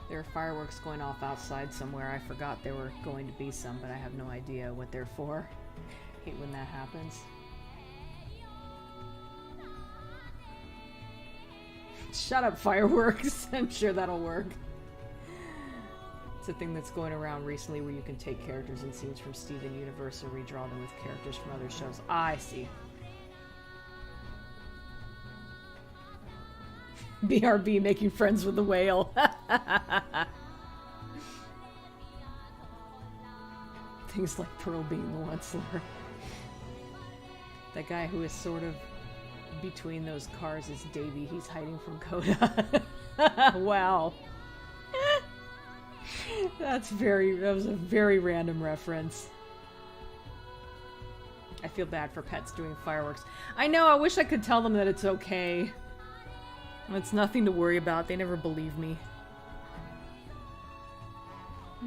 There are fireworks going off outside somewhere. I forgot there were going to be some, but I have no idea what they're for. Hate when that happens. Shut up, fireworks. I'm sure that'll work. It's a thing that's going around recently where you can take characters and scenes from Steven Universe and redraw them with characters from other shows. I see. BRB making friends with the whale. Things like Pearl being the Onceler. That guy who is sort of between those cars is Davey. He's hiding from Coda. Wow. That was a very random reference. I feel bad for pets doing fireworks. I know, I wish I could tell them that it's okay. It's nothing to worry about. They never believe me. I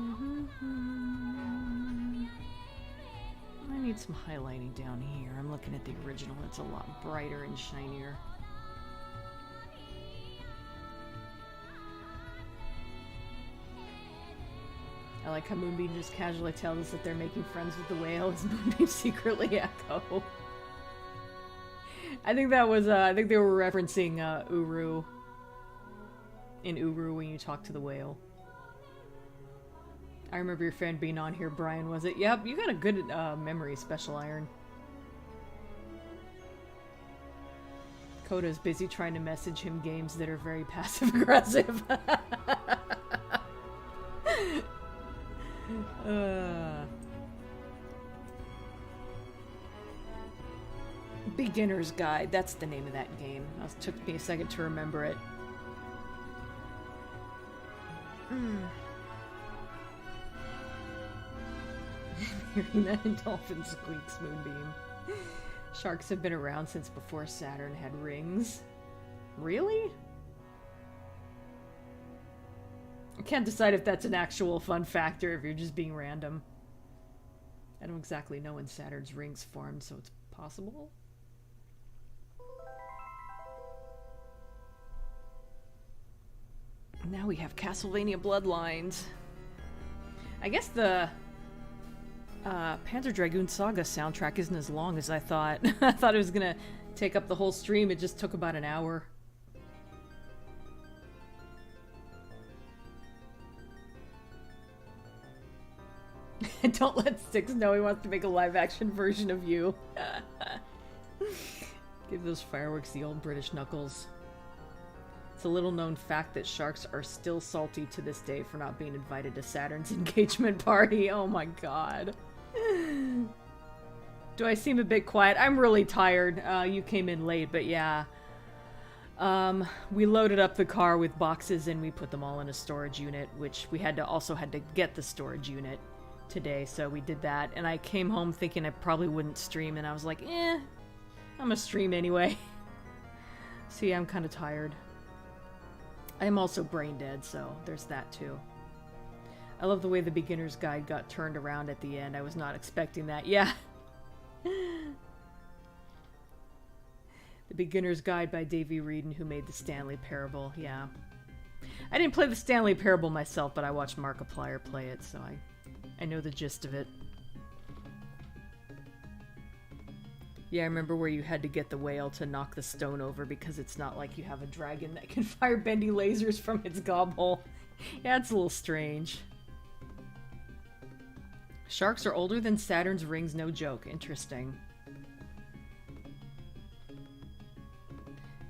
need some highlighting down here. I'm looking at the original. It's a lot brighter and shinier. I like how Moonbeam just casually tells us that they're making friends with the whale as Moonbeam secretly echo. I think that was, I think they were referencing Uru. In Uru when you talk to the whale. I remember your friend being on here, Brian, was it? Yep, you got a good memory, Special Iron. Coda's busy trying to message him games that are very passive-aggressive. Beginner's Guide. That's the name of that game. It took me a second to remember it. Marina and Dolphin Squeaks Moonbeam. Sharks have been around since before Saturn had rings. Really? I can't decide if that's an actual fun fact or if you're just being random. I don't exactly know when Saturn's rings formed, so it's possible. Now we have Castlevania Bloodlines. I guess the Panzer Dragoon Saga soundtrack isn't as long as I thought. I thought it was gonna take up the whole stream. It just took about an hour. Don't let Styx know he wants to make a live-action version of you. Give those fireworks the old British knuckles. It's a little-known fact that sharks are still salty to this day for not being invited to Saturn's engagement party. Oh my god. Do I seem a bit quiet? I'm really tired. You came in late, but yeah. We loaded up the car with boxes and we put them all in a storage unit, which we also had to get the storage unit today, so we did that. And I came home thinking I probably wouldn't stream, and I was like, I'm gonna stream anyway. See, I'm kind of tired. I am also brain dead, so there's that too. I love the way the beginner's guide got turned around at the end. I was not expecting that. Yeah. The Beginner's Guide by Davey Reedon, who made the Stanley Parable. Yeah. I didn't play the Stanley Parable myself, but I watched Markiplier play it, so I know the gist of it. Yeah, I remember where you had to get the whale to knock the stone over because it's not like you have a dragon that can fire bendy lasers from its gobble. Yeah, it's a little strange. Sharks are older than Saturn's rings, no joke. Interesting.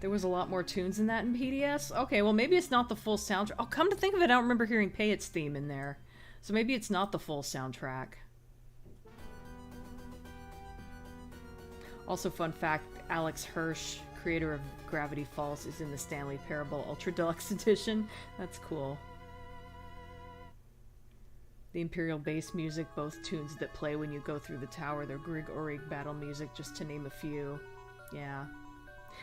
There was a lot more tunes in that in PDS? Okay, well maybe it's not the full soundtrack. Oh, come to think of it, I don't remember hearing Payet's theme in there. So maybe it's not the full soundtrack. Also, fun fact, Alex Hirsch, creator of Gravity Falls, is in the Stanley Parable Ultra Deluxe Edition. That's cool. The Imperial bass music, both tunes that play when you go through the tower, they're Grig Orig battle music, just to name a few. Yeah.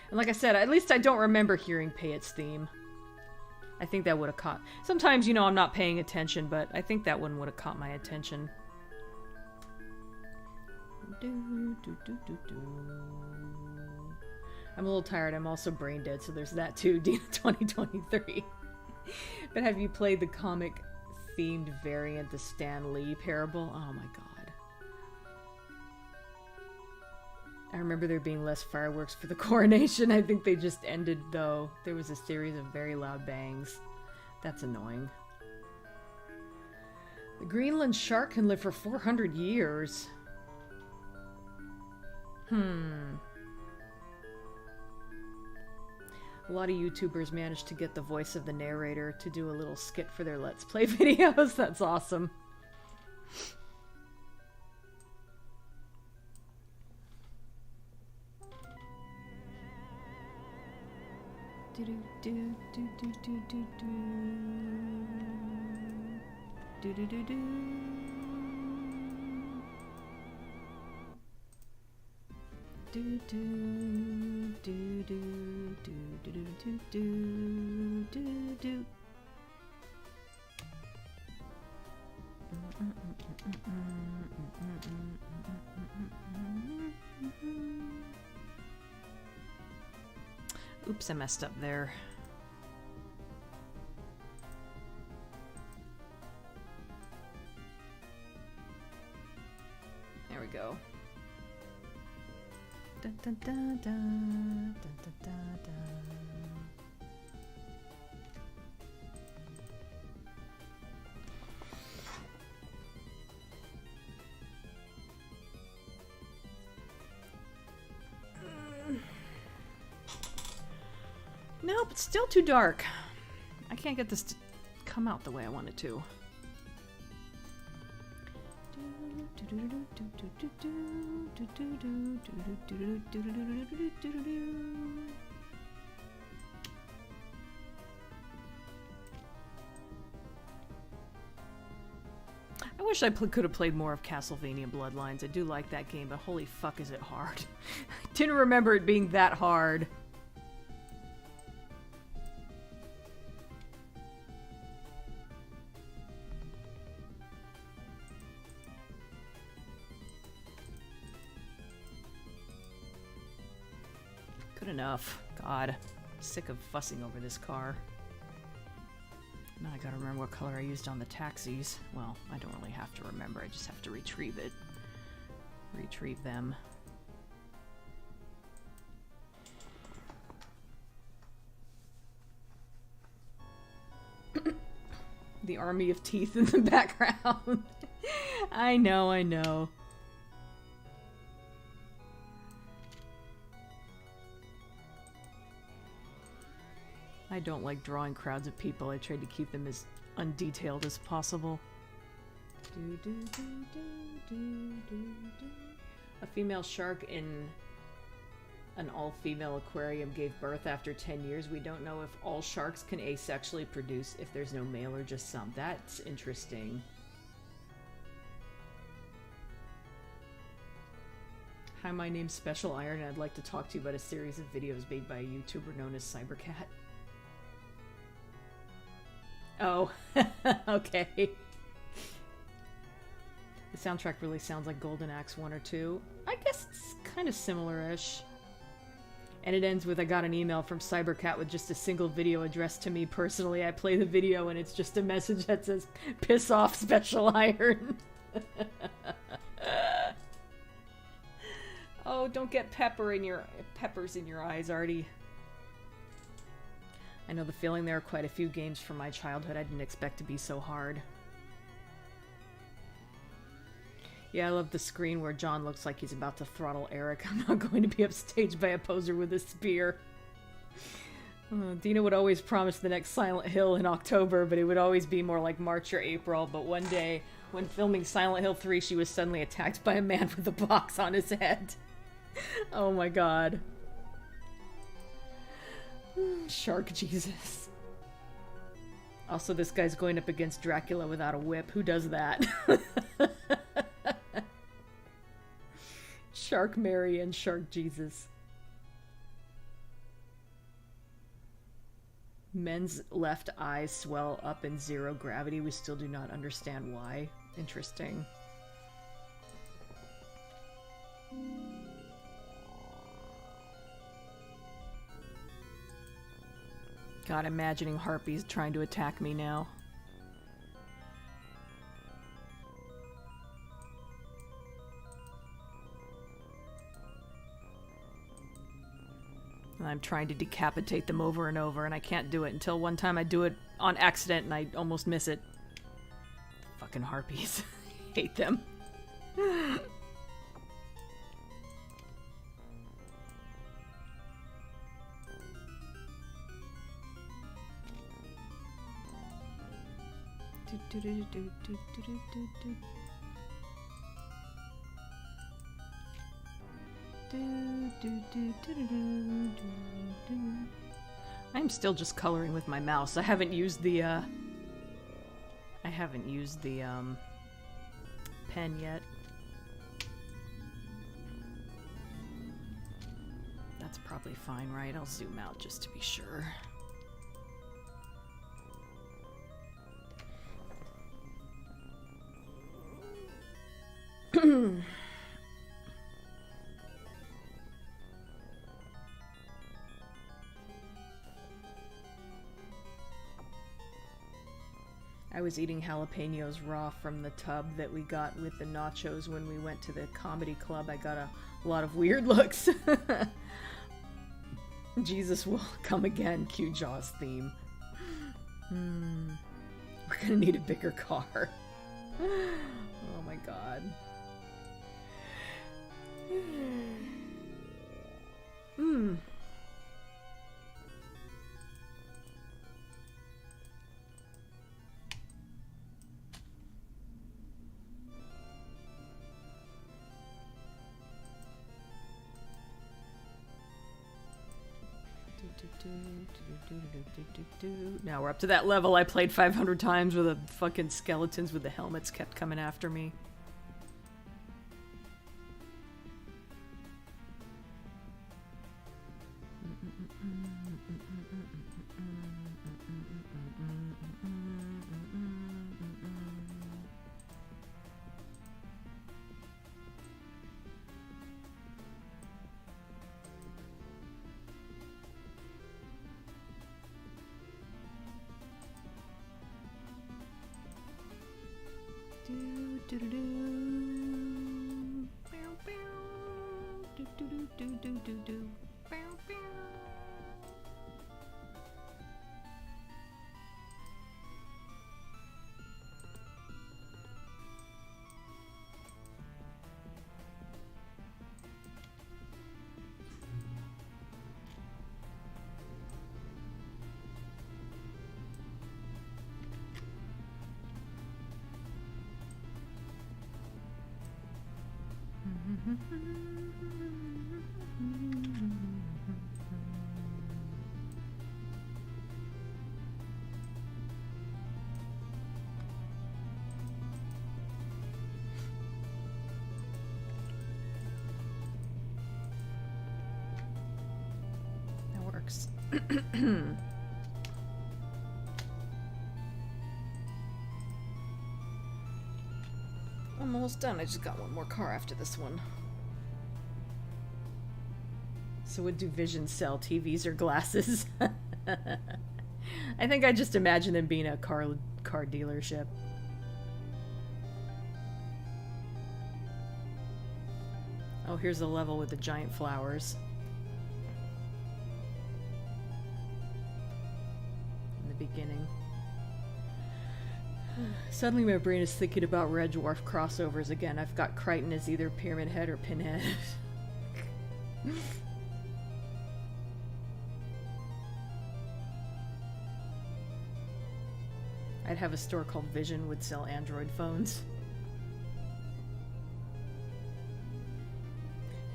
And like I said, at least I don't remember hearing Payet's theme. I think that would have caught... Sometimes, you know, I'm not paying attention, but I think that one would have caught my attention. I'm a little tired. I'm also brain dead, so there's that too. Dina 2023. But have you played the comic-themed variant, the Stan Lee Parable? Oh my god. I remember there being less fireworks for the coronation. I think they just ended, though. There was a series of very loud bangs. That's annoying. The Greenland shark can live for 400 years. A lot of YouTubers managed to get the voice of the narrator to do a little skit for their Let's Play videos. That's awesome. Do do do do do do do do do do do. Do do do do do do do do do do. Oops, I messed up there. There we go. Dun, dun, dun, dun, dun, dun, dun, dun. Nope, it's still too dark. I can't get this to come out the way I want it to. I wish I could have played more of Castlevania Bloodlines. I do like that game, but holy fuck is it hard. I didn't remember it being that hard. Good enough. God. Sick of fussing over this car. Now I gotta remember what color I used on the taxis. Well, I don't really have to remember, I just have to retrieve it. Retrieve them. The army of teeth in the background. I know, I know. I don't like drawing crowds of people. I tried to keep them as undetailed as possible. A female shark in an all-female aquarium gave birth after 10 years. We don't know if all sharks can asexually produce, if there's no male or just some. That's interesting. Hi, my name's Special Iron, and I'd like to talk to you about a series of videos made by a YouTuber known as Cyborcat. Oh, okay. The soundtrack really sounds like Golden Axe 1 or 2. I guess it's kind of similar-ish. And it ends with, I got an email from Cybercat with just a single video addressed to me personally. I play the video and it's just a message that says, piss off, Special Iron. Oh, don't get peppers in your eyes, Artie. I know the feeling. There are quite a few games from my childhood I didn't expect to be so hard. Yeah, I love the screen where John looks like he's about to throttle Eric. I'm not going to be upstaged by a poser with a spear. Dina would always promise the next Silent Hill in October, but it would always be more like March or April. But one day, when filming Silent Hill 3, she was suddenly attacked by a man with a box on his head. Oh my god. Shark Jesus. Also, this guy's going up against Dracula without a whip. Who does that? Shark Mary and Shark Jesus. Men's left eyes swell up in zero gravity. We still do not understand why. Interesting. God, imagining harpies trying to attack me now. And I'm trying to decapitate them over and over, and I can't do it until one time I do it on accident and I almost miss it. Fucking harpies. Hate them. I'm still just coloring with my mouse. I haven't used the pen yet. That's probably fine, right? I'll zoom out just to be sure. I was eating jalapenos raw from the tub that we got with the nachos when we went to the comedy club. I got a lot of weird looks. Jesus will come again, cue Jaws theme. We're gonna need a bigger car. Oh my god. Now we're up to that level I played 500 times where the fucking skeletons with the helmets kept coming after me. That works. I'm almost done. I just got one more car after this one. So would do Vision sell TVs or glasses? I think I just imagine them being a car dealership. Oh, here's a level with the giant flowers. In the beginning. Suddenly my brain is thinking about Red Dwarf crossovers again. I've got Crichton as either Pyramid Head or Pinhead. I'd have a store called Vision would sell Android phones.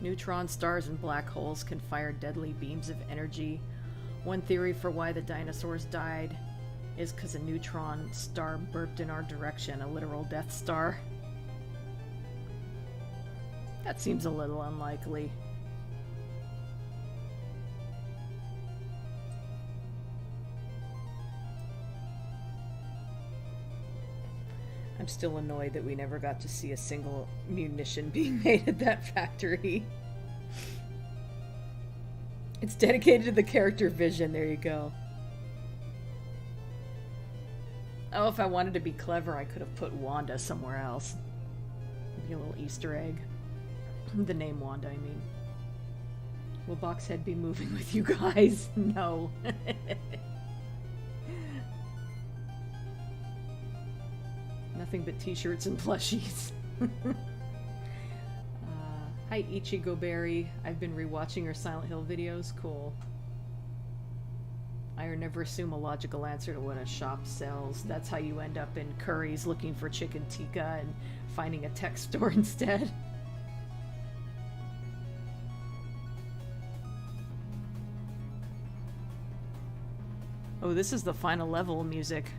Neutron stars and black holes can fire deadly beams of energy. One theory for why the dinosaurs died is because a neutron star burped in our direction, a literal Death Star. That seems a little unlikely. I'm still annoyed that we never got to see a single munition being made at that factory. It's dedicated to the character Vision, there you go. Oh, if I wanted to be clever, I could have put Wanda somewhere else. Maybe a little Easter egg. The name Wanda, I mean. Will Boxhead be moving with you guys? No. Nothing but t-shirts and plushies. Hi, Ichigo Berry. I've been rewatching your Silent Hill videos. Cool. I never assume a logical answer to what a shop sells. That's how you end up in Curry's looking for chicken tikka and finding a tech store instead. Oh, this is the final level music.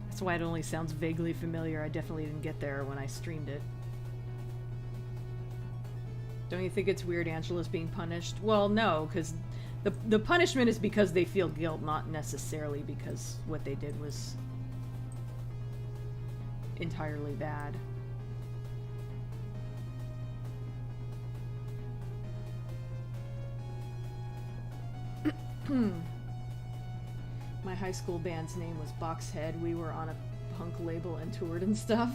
That's why it only sounds vaguely familiar. I definitely didn't get there when I streamed it. Don't you think it's weird Angela's being punished? Well, no, because the punishment is because they feel guilt, not necessarily because what they did was entirely bad. My high school band's name was Boxhead. We were on a punk label and toured and stuff.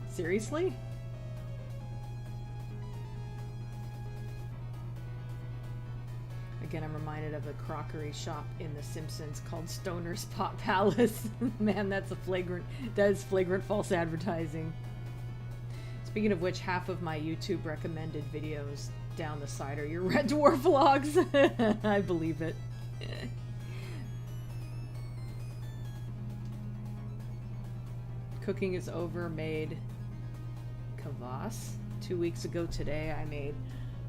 Seriously? Again, I'm reminded of a crockery shop in The Simpsons called Stoner's Pot Palace. Man, that is flagrant false advertising. Speaking of which, half of my YouTube recommended videos down the side are your Red Dwarf vlogs. I believe it. Cooking is over. Made kvass 2 weeks ago today. I made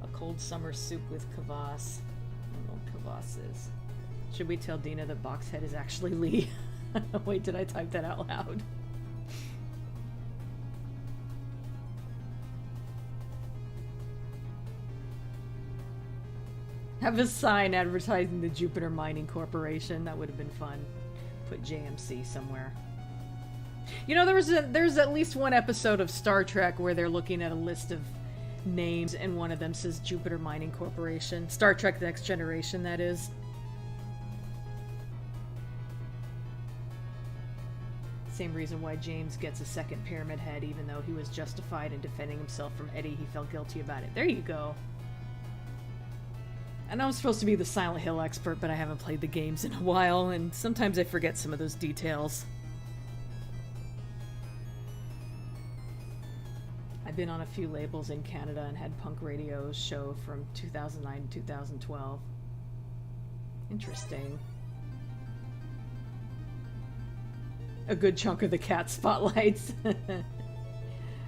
a cold summer soup with kvass. I don't know what kvass is. Should we tell Dina that Boxhead is actually Lee? Wait, did I type that out loud? Have a sign advertising the Jupiter Mining Corporation. That would have been fun. Put JMC somewhere. You know, there's at least one episode of Star Trek where they're looking at a list of names and one of them says Jupiter Mining Corporation. Star Trek The Next Generation, that is. Same reason why James gets a second Pyramid Head, even though he was justified in defending himself from Eddie. He felt guilty about it. There you go. I know I'm supposed to be the Silent Hill expert, but I haven't played the games in a while, and sometimes I forget some of those details. I've been on a few labels in Canada and had punk radio show from 2009 to 2012. Interesting. A good chunk of the cat spotlights.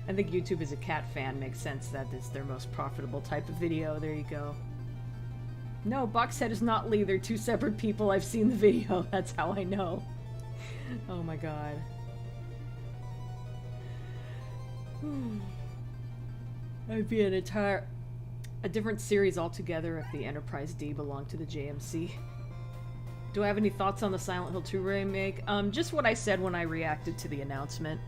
I think YouTube is a cat fan. Makes sense. That is their most profitable type of video. There you go. No, Boxhead is not Lee. They're two separate people. I've seen the video. That's how I know. Oh my god. I'd be a different series altogether if the Enterprise D belonged to the JMC. Do I have any thoughts on the Silent Hill 2 remake? Just what I said when I reacted to the announcement.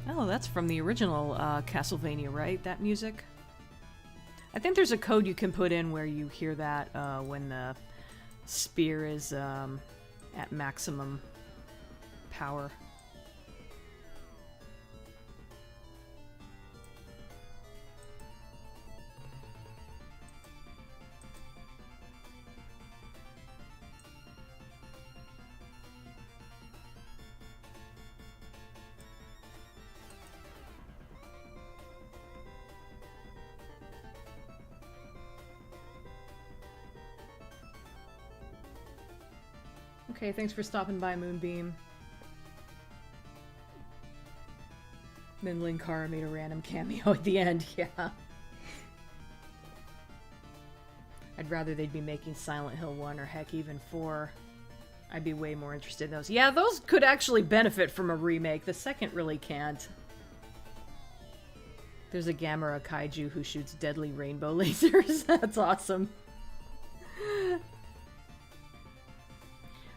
Oh, that's from the original Castlevania, right? That music? I think there's a code you can put in where you hear that when the spear is at maximum power. Okay, thanks for stopping by, Moonbeam. Then Linkara made a random cameo at the end, yeah. I'd rather they'd be making Silent Hill 1 or heck even 4. I'd be way more interested in those. Yeah, those could actually benefit from a remake. The second really can't. There's a Gamera kaiju who shoots deadly rainbow lasers. That's awesome.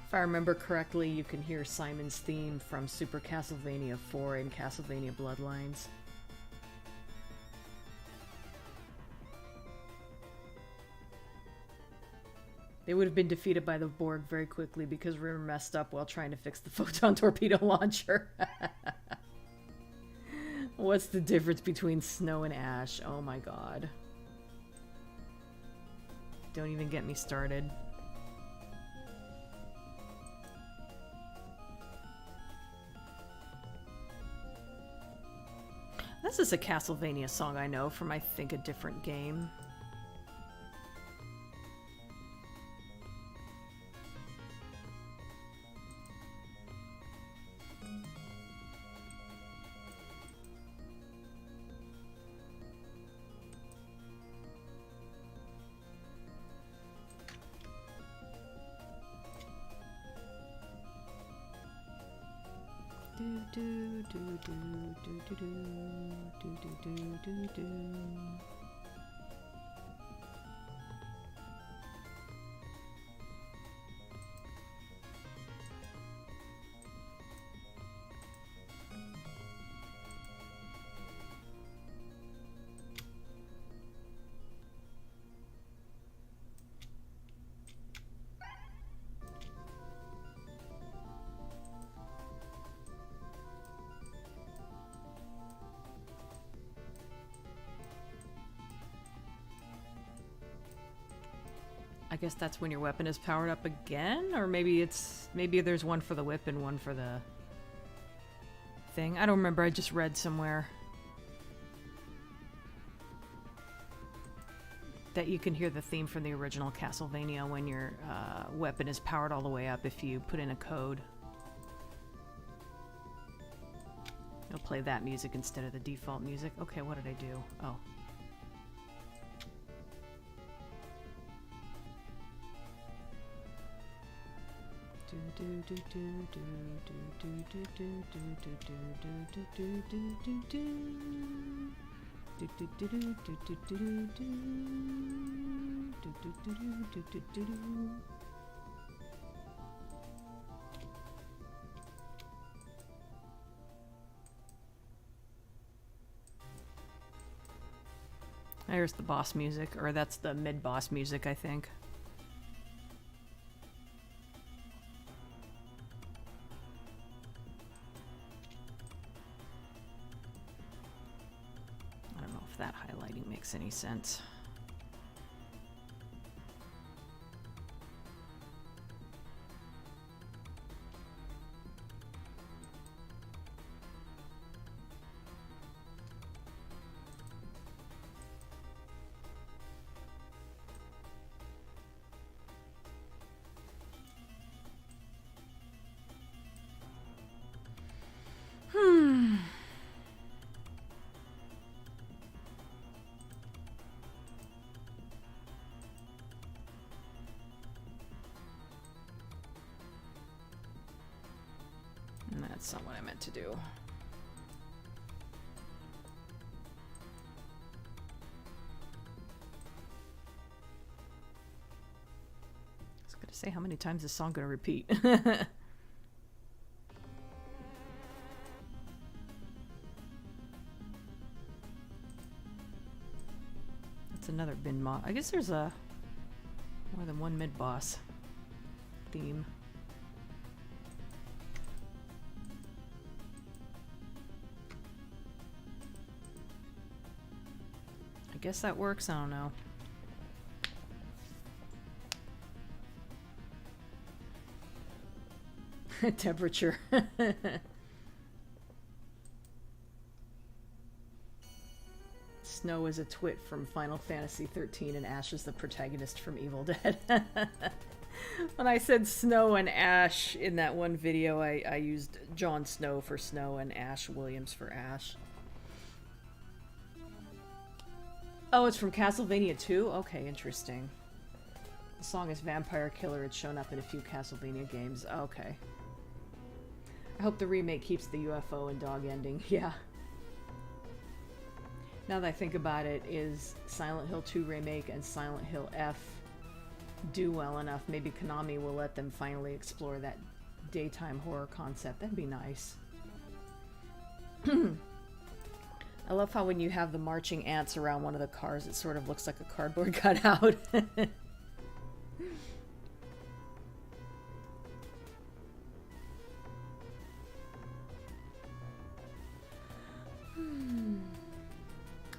If I remember correctly, you can hear Simon's theme from Super Castlevania 4 and Castlevania Bloodlines. They would have been defeated by the Borg very quickly because Rimmer messed up while trying to fix the photon torpedo launcher. What's the difference between snow and ash? Oh my god. Don't even get me started. This is a Castlevania song I know from, I think, a different game. I guess that's when your weapon is powered up again? Or maybe there's one for the whip and one for the thing. I don't remember, I just read somewhere that you can hear the theme from the original Castlevania when your weapon is powered all the way up if you put in a code. I'll play that music instead of the default music. Okay, what did I do? Oh. There's the boss music, or that's the mid-boss music, I think. I don't know if that highlighting makes any sense. That's not what I meant to do. I was gonna say, how many times is this song gonna repeat? That's another bin mod. I guess there's a more than one mid-boss theme. I guess that works, I don't know. Temperature. Snow is a twit from Final Fantasy 13 and Ash is the protagonist from Evil Dead. When I said Snow and Ash in that one video, I used Jon Snow for Snow and Ash Williams for Ash. Oh, it's from Castlevania 2? Okay, interesting. The song is Vampire Killer. It's shown up in a few Castlevania games. Okay. I hope the remake keeps the UFO and dog ending. Yeah. Now that I think about it, is Silent Hill 2 remake and Silent Hill F do well enough? Maybe Konami will let them finally explore that daytime horror concept. That'd be nice. I love how when you have the marching ants around one of the cars, it sort of looks like a cardboard cutout. I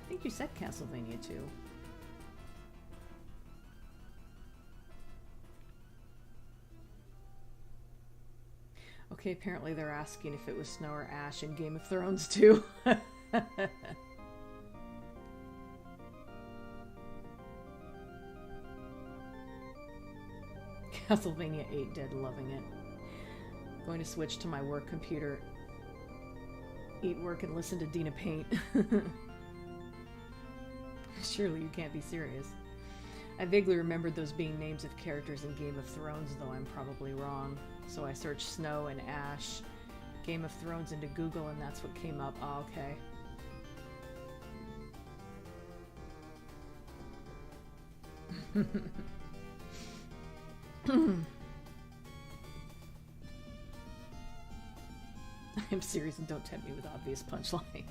think you said Castlevania 2. Okay, apparently they're asking if it was Snow or Ash in Game of Thrones too. Castlevania 8 Dead, loving it. Going to switch to my work computer. Eat, work, and listen to Dina Paint. Surely you can't be serious. I vaguely remembered those being names of characters in Game of Thrones, though I'm probably wrong. So I searched Snow and Ash, Game of Thrones into Google, and that's what came up. Oh, okay. I'm serious and don't tempt me with obvious punchlines.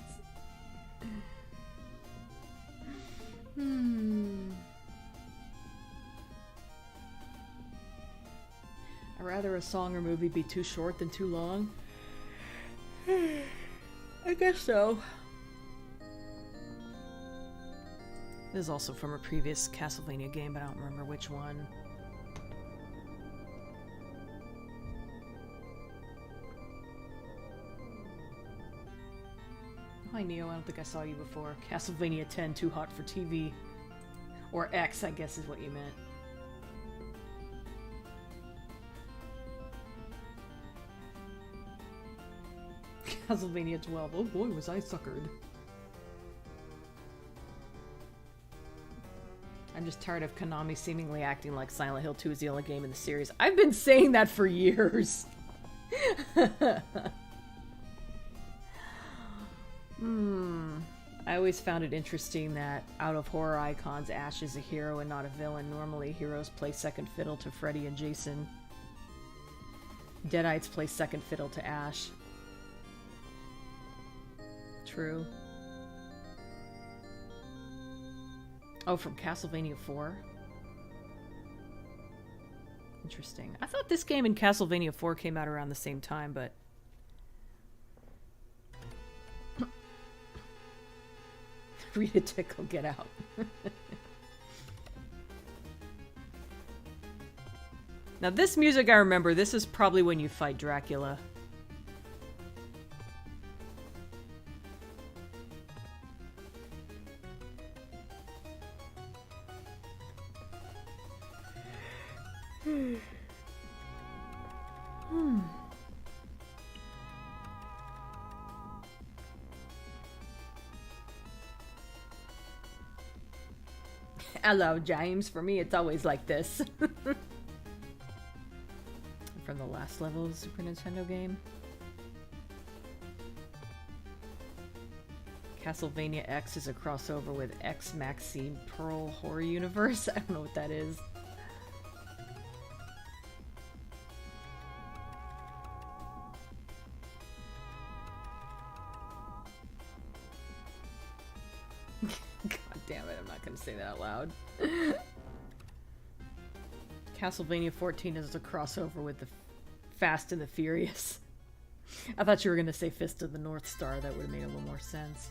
I'd rather a song or movie be too short than too long. I guess so. This is also from a previous Castlevania game, but I don't remember which one. Hi Neo, I don't think I saw you before. Castlevania 10, too hot for TV. Or X, I guess is what you meant. Castlevania 12. Oh boy, was I suckered. I'm just tired of Konami seemingly acting like Silent Hill 2 is the only game in the series. I've been saying that for years. I always found it interesting that out of horror icons, Ash is a hero and not a villain. Normally, heroes play second fiddle to Freddy and Jason. Deadites play second fiddle to Ash. True. Oh, from Castlevania 4? Interesting. I thought this game and Castlevania 4 came out around the same time, but... Rita Tickle, get out. Now this music I remember, this is probably when you fight Dracula. Hello, James. For me, it's always like this. From the last level of the Super Nintendo game. Castlevania X is a crossover with X Maxine Pearl Horror Universe. I don't know what that is. God damn it, I'm not gonna say that out loud. Castlevania 14 is a crossover with the Fast and the Furious. I thought you were gonna say Fist of the North Star. That would have made a little more sense.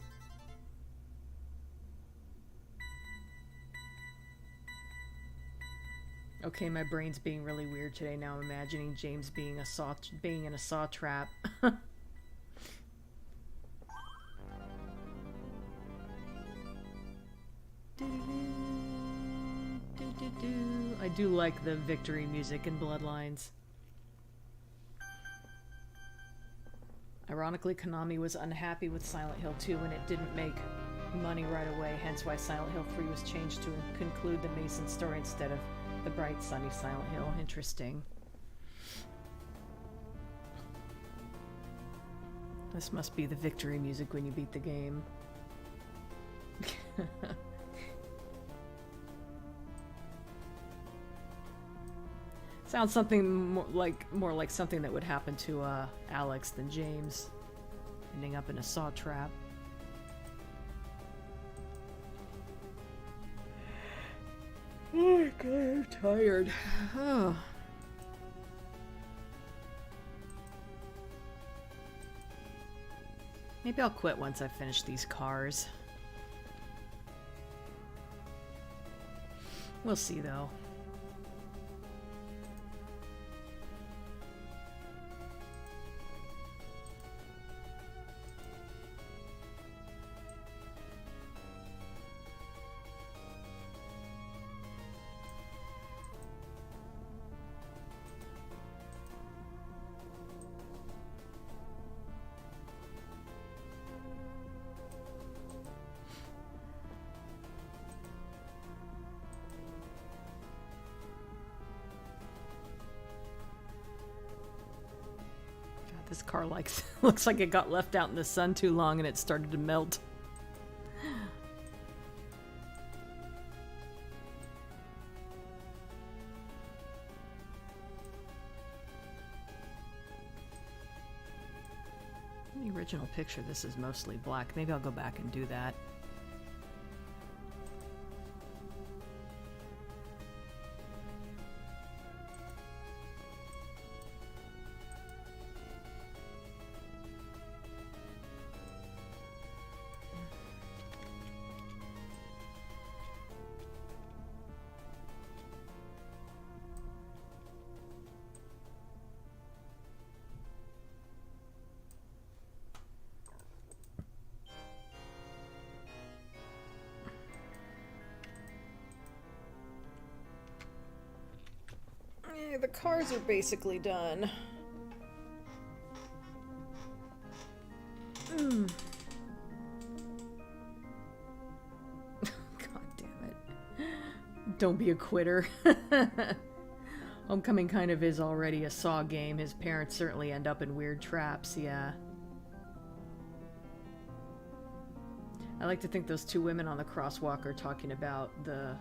Okay, my brain's being really weird today. Now I'm imagining James being in a saw trap. I do like the victory music in Bloodlines. Ironically, Konami was unhappy with Silent Hill 2 when it didn't make money right away, hence why Silent Hill 3 was changed to conclude the Mason story instead of the bright, sunny Silent Hill. Interesting. This must be the victory music when you beat the game. Sounds something more like something that would happen to Alex than James, ending up in a saw trap. Oh my god, I'm tired. Oh. Maybe I'll quit once I finish these cars. We'll see, though. This car looks like it got left out in the sun too long and it started to melt. In the original picture, this is mostly black. Maybe I'll go back and do that. The cars are basically done. Don't be a quitter. Homecoming kind of is already a Saw game. His parents certainly end up in weird traps, yeah. I like to think those two women on the crosswalk are talking about the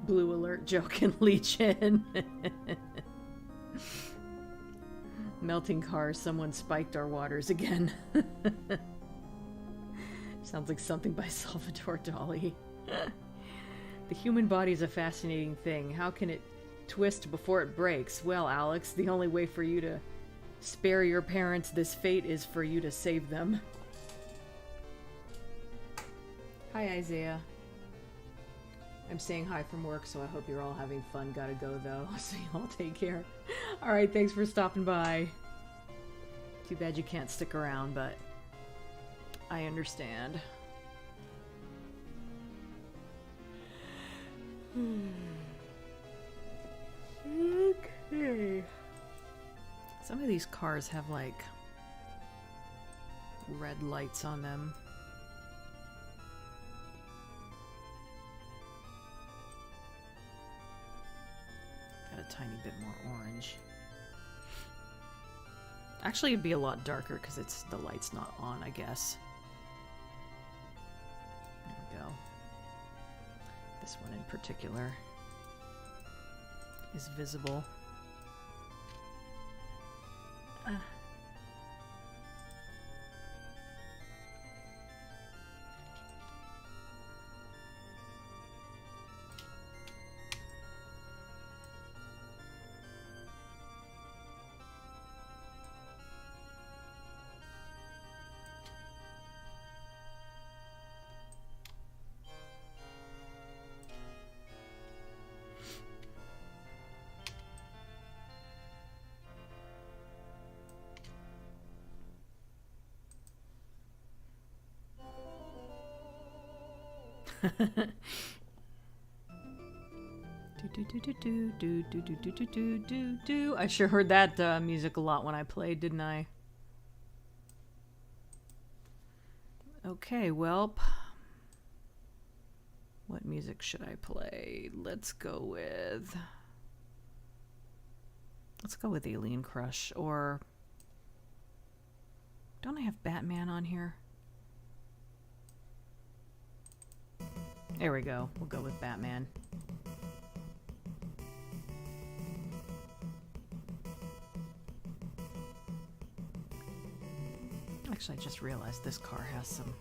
Blue Alert joke in Legion. Melting cars, someone spiked our waters again. Sounds like something by Salvador Dali. The human body is a fascinating thing. How can it twist before it breaks? Well, Alex, the only way for you to spare your parents this fate is for you to save them. Hi, Isaiah. I'm saying hi from work, so I hope you're all having fun. Gotta go, though, so you all take care. Alright, thanks for stopping by. Too bad you can't stick around, but I understand. Okay. Some of these cars have, like, red lights on them. Got a tiny bit more orange. Actually, it'd be a lot darker because it's the light's not on, I guess. There we go. This one in particular is visible. I sure heard that music a lot when I played, didn't I? Okay, well, what music should I play? Let's go with Alien Crush, or don't I have Batman on here? There we go. We'll go with Batman. Actually, I just realized this car has some...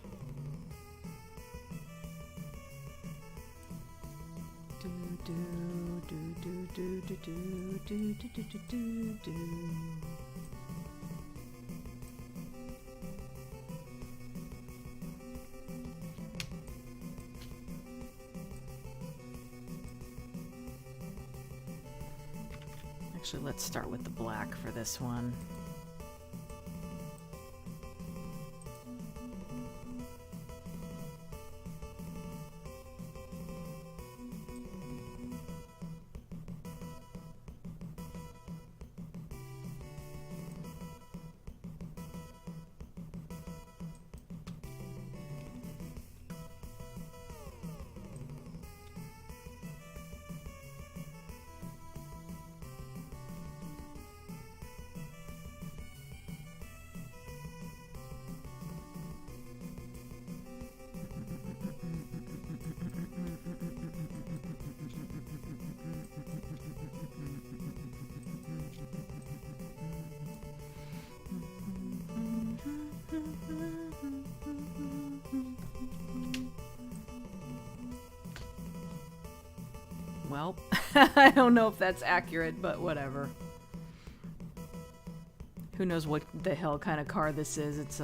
Actually, let's start with the black for this one. Well, I don't know if that's accurate, but whatever. Who knows what the hell kind of car this is? It's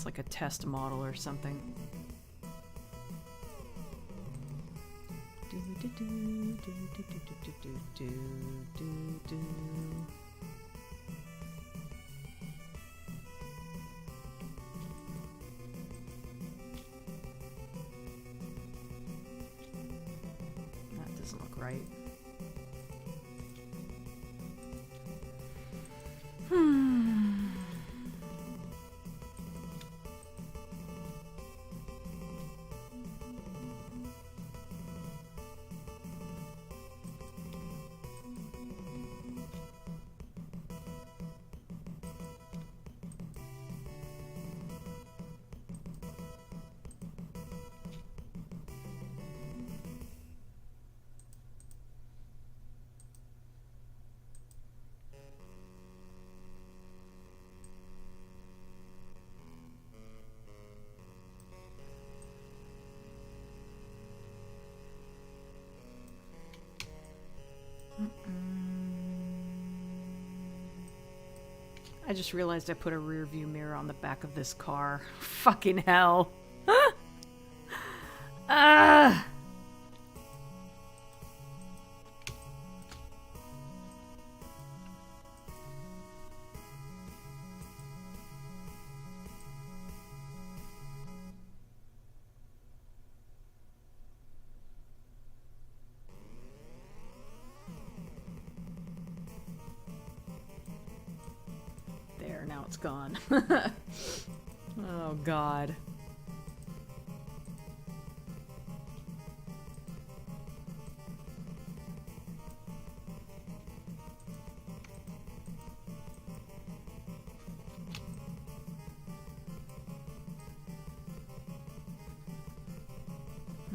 like a test model or something. That doesn't look right. I just realized I put a rear view mirror on the back of this car. Fucking hell. Ah! There, now it's gone. Oh, God.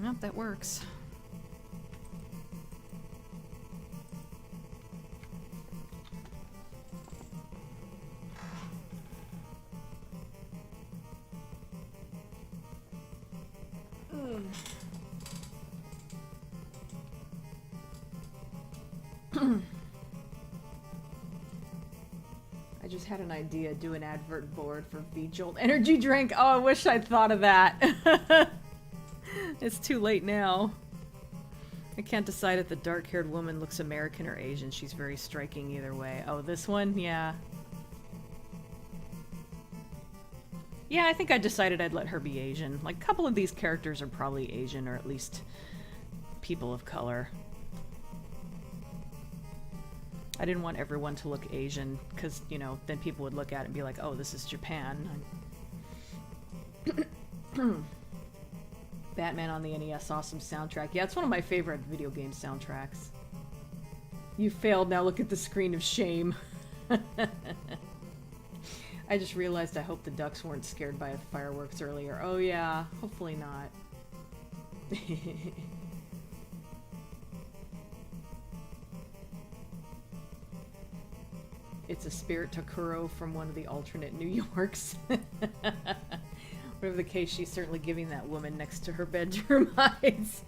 Well, that works. I just had an idea, do an advert board for V-Jolt energy drink. Oh, I wish I'd thought of that. It's too late now. I can't decide if the dark-haired woman looks American or Asian. She's very striking either way. Oh, this one? Yeah. Yeah, I think I decided I'd let her be Asian. Like, a couple of these characters are probably Asian, or at least people of color. I didn't want everyone to look Asian, because, you know, then people would look at it and be like, oh, this is Japan. Batman on the NES, awesome soundtrack. Yeah, it's one of my favorite video game soundtracks. You failed, now look at the screen of shame. I just realized I hope the ducks weren't scared by the fireworks earlier. Oh yeah, hopefully not. It's a spirit Takuro from one of the alternate New Yorks. Whatever the case, she's certainly giving that woman next to her bedroom eyes.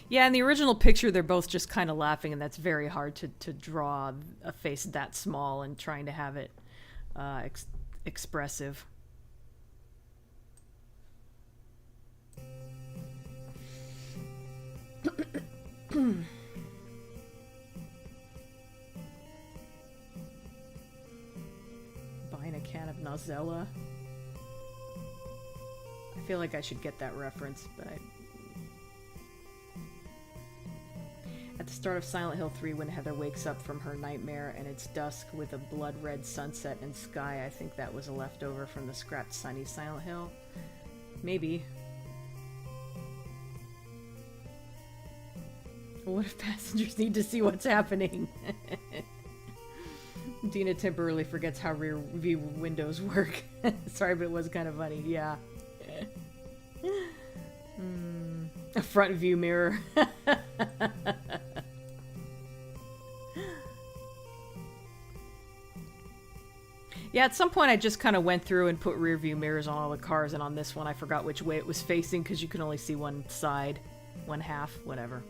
Yeah, in the original picture, they're both just kind of laughing, and that's very hard to draw a face that small and trying to have it expressive. Buying a can of Nozella. I feel like I should get that reference, but At the start of Silent Hill 3, when Heather wakes up from her nightmare and it's dusk with a blood-red sunset and sky, I think that was a leftover from the scrapped Sunny Silent Hill. Maybe. What if passengers need to see what's happening? Dina temporarily forgets how rear view windows work. Sorry, but it was kind of funny. Yeah. A front view mirror. Yeah, at some point I just kind of went through and put rear view mirrors on all the cars, and on this one I forgot which way it was facing because you can only see one side, one half, whatever.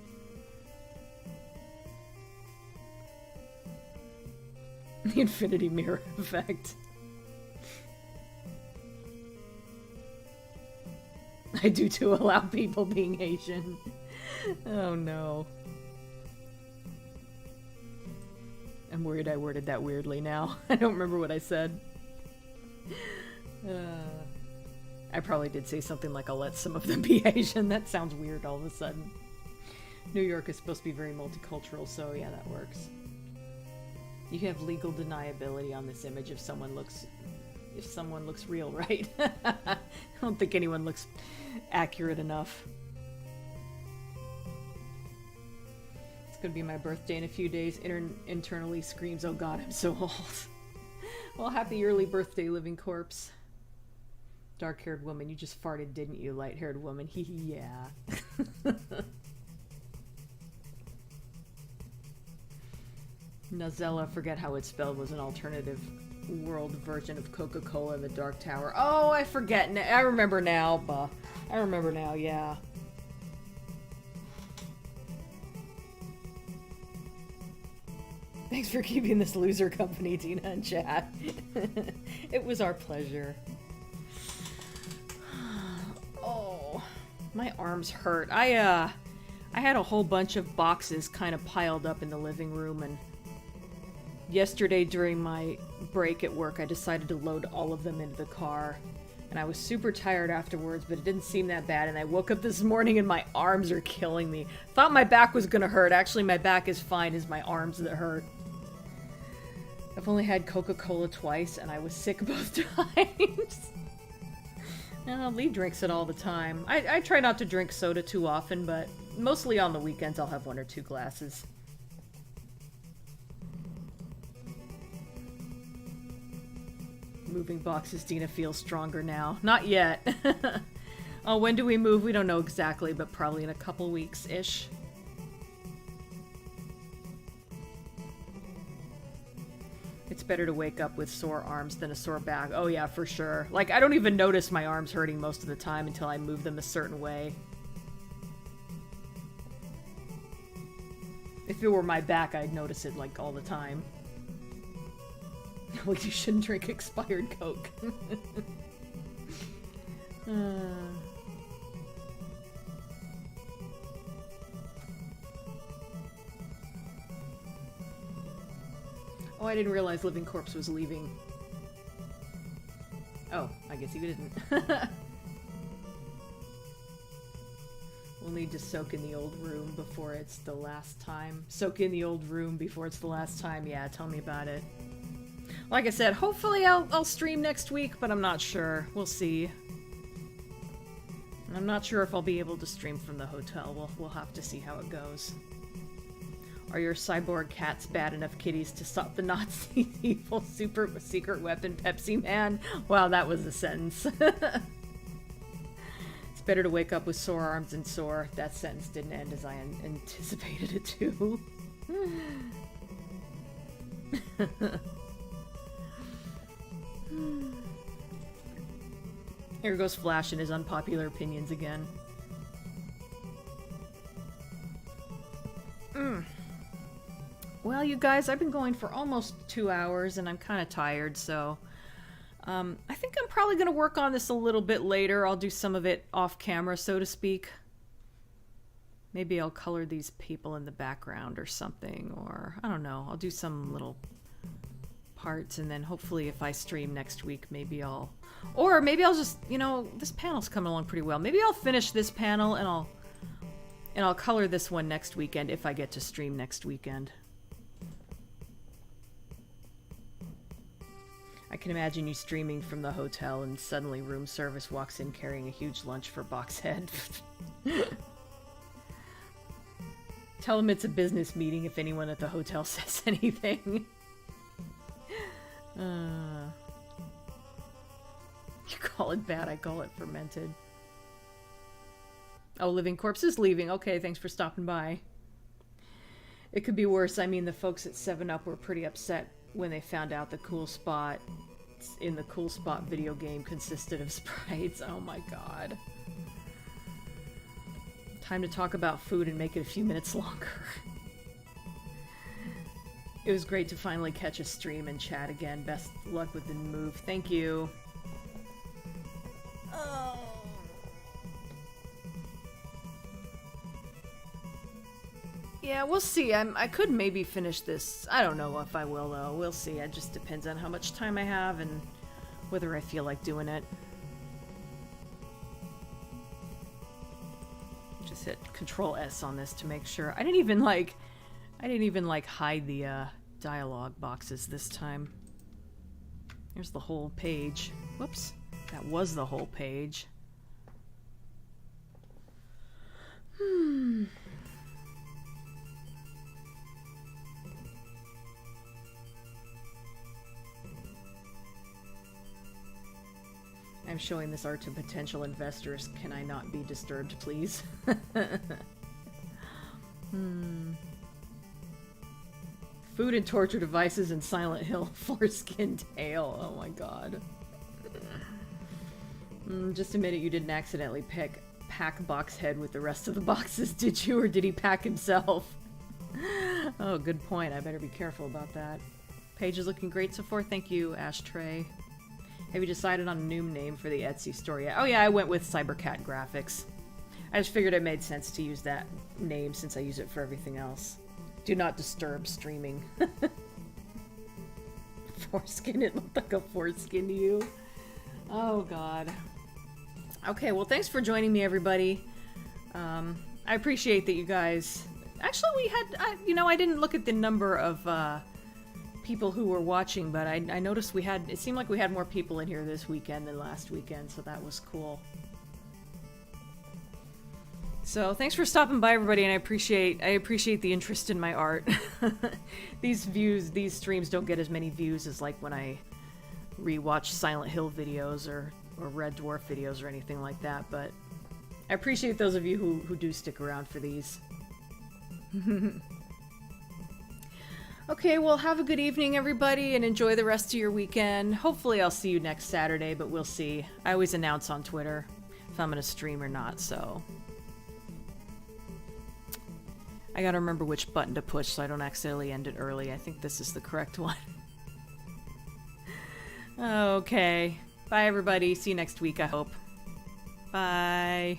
The infinity mirror effect. I do too allow people being Asian. Oh no. I'm worried I worded that weirdly now. I don't remember what I said. I probably did say something like, I'll let some of them be Asian. That sounds weird all of a sudden. New York is supposed to be very multicultural, so yeah, that works. You have legal deniability on this image if someone looks real, right? I don't think anyone looks accurate enough. It's gonna be my birthday in a few days. Internally screams, oh god, I'm so old. Well, happy early birthday, living corpse. Dark-haired woman, you just farted, didn't you, light-haired woman? Hee hee, yeah. Nozella, forget how it's spelled, was an alternative world version of Coca-Cola in the Dark Tower. Oh, I forget. I remember now, bah. I remember now, yeah. Thanks for keeping this loser company, Tina and chat. It was our pleasure. Oh, my arms hurt. I had a whole bunch of boxes kind of piled up in the living room, and yesterday during my break at work, I decided to load all of them into the car. And I was super tired afterwards, but it didn't seem that bad. And I woke up this morning and my arms are killing me. Thought my back was gonna hurt. Actually, my back is fine. It's my arms that hurt. I've only had Coca-Cola twice, and I was sick both times. Lee drinks it all the time. I try not to drink soda too often, but mostly on the weekends I'll have 1 or 2 glasses. Moving boxes, Dina feels stronger now. Not yet. Oh, when do we move? We don't know exactly, but probably in a couple weeks-ish. It's better to wake up with sore arms than a sore back. Oh yeah, for sure. Like, I don't even notice my arms hurting most of the time until I move them a certain way. If it were my back, I'd notice it, like, all the time. Well, you shouldn't drink expired Coke. Oh, I didn't realize Living Corpse was leaving. Oh, I guess you didn't. We'll need to soak in the old room before it's the last time. Soak in the old room before it's the last time. Yeah, tell me about it. Like I said, hopefully I'll stream next week, but I'm not sure. We'll see. I'm not sure if I'll be able to stream from the hotel. We'll have to see how it goes. Are your cyborg cats bad enough kitties to stop the Nazi evil super secret weapon Pepsi Man? Wow, that was a sentence. It's better to wake up with sore arms and sore. That sentence didn't end as I anticipated it to. Here goes Flash and his unpopular opinions again. Well, you guys, I've been going for almost 2 hours and I'm kind of tired, so I think I'm probably going to work on this a little bit later. I'll do some of it off camera, so to speak. Maybe I'll color these people in the background or something, or I don't know. I'll do some little parts, and then hopefully if I stream next week, maybe I'll... Or maybe I'll just, you know, this panel's coming along pretty well. Maybe I'll finish this panel and I'll color this one next weekend if I get to stream next weekend. I can imagine you streaming from the hotel and suddenly room service walks in carrying a huge lunch for Boxhead. Tell them it's a business meeting if anyone at the hotel says anything. You call it bad, I call it fermented. Oh, Living Corpse is leaving. Okay, thanks for stopping by. It could be worse. I mean, the folks at 7-Up were pretty upset when they found out the Cool Spot in the Cool Spot video game consisted of sprites. Oh my god. Time to talk about food and make it a few minutes longer. It was great to finally catch a stream and chat again. Best luck with the move. Thank you. Oh. Yeah, we'll see. I could maybe finish this. I don't know if I will, though. We'll see. It just depends on how much time I have and whether I feel like doing it. Just hit Control S on this to make sure. I didn't even hide the dialogue boxes this time. Here's the whole page. Whoops. That was the whole page. I'm showing this art to potential investors. Can I not be disturbed, please? Food and torture devices in Silent Hill. Foreskin tail. Oh my god. Just admit it, you didn't accidentally pack Boxhead with the rest of the boxes, did you? Or did he pack himself? Oh, good point. I better be careful about that. Page is looking great so far. Thank you, Ashtray. Have you decided on a new name for the Etsy store yet? Oh yeah, I went with Cybercat Graphics. I just figured it made sense to use that name since I use it for everything else. Do not disturb streaming. Foreskin, it looked like a foreskin to you. Oh god. Okay, well thanks for joining me, everybody. I appreciate that you guys... Actually, we had... you know, I didn't look at the number of people who were watching, but I noticed we had... It seemed like we had more people in here this weekend than last weekend, so that was cool. So thanks for stopping by, everybody, and I appreciate the interest in my art. These streams don't get as many views as like when I rewatch Silent Hill videos or Red Dwarf videos or anything like that, but I appreciate those of you who do stick around for these. Okay, well, have a good evening, everybody, and enjoy the rest of your weekend. Hopefully I'll see you next Saturday, but we'll see. I always announce on Twitter if I'm going to stream or not, so... I gotta remember which button to push so I don't accidentally end it early. I think this is the correct one. Okay. Bye, everybody. See you next week, I hope. Bye.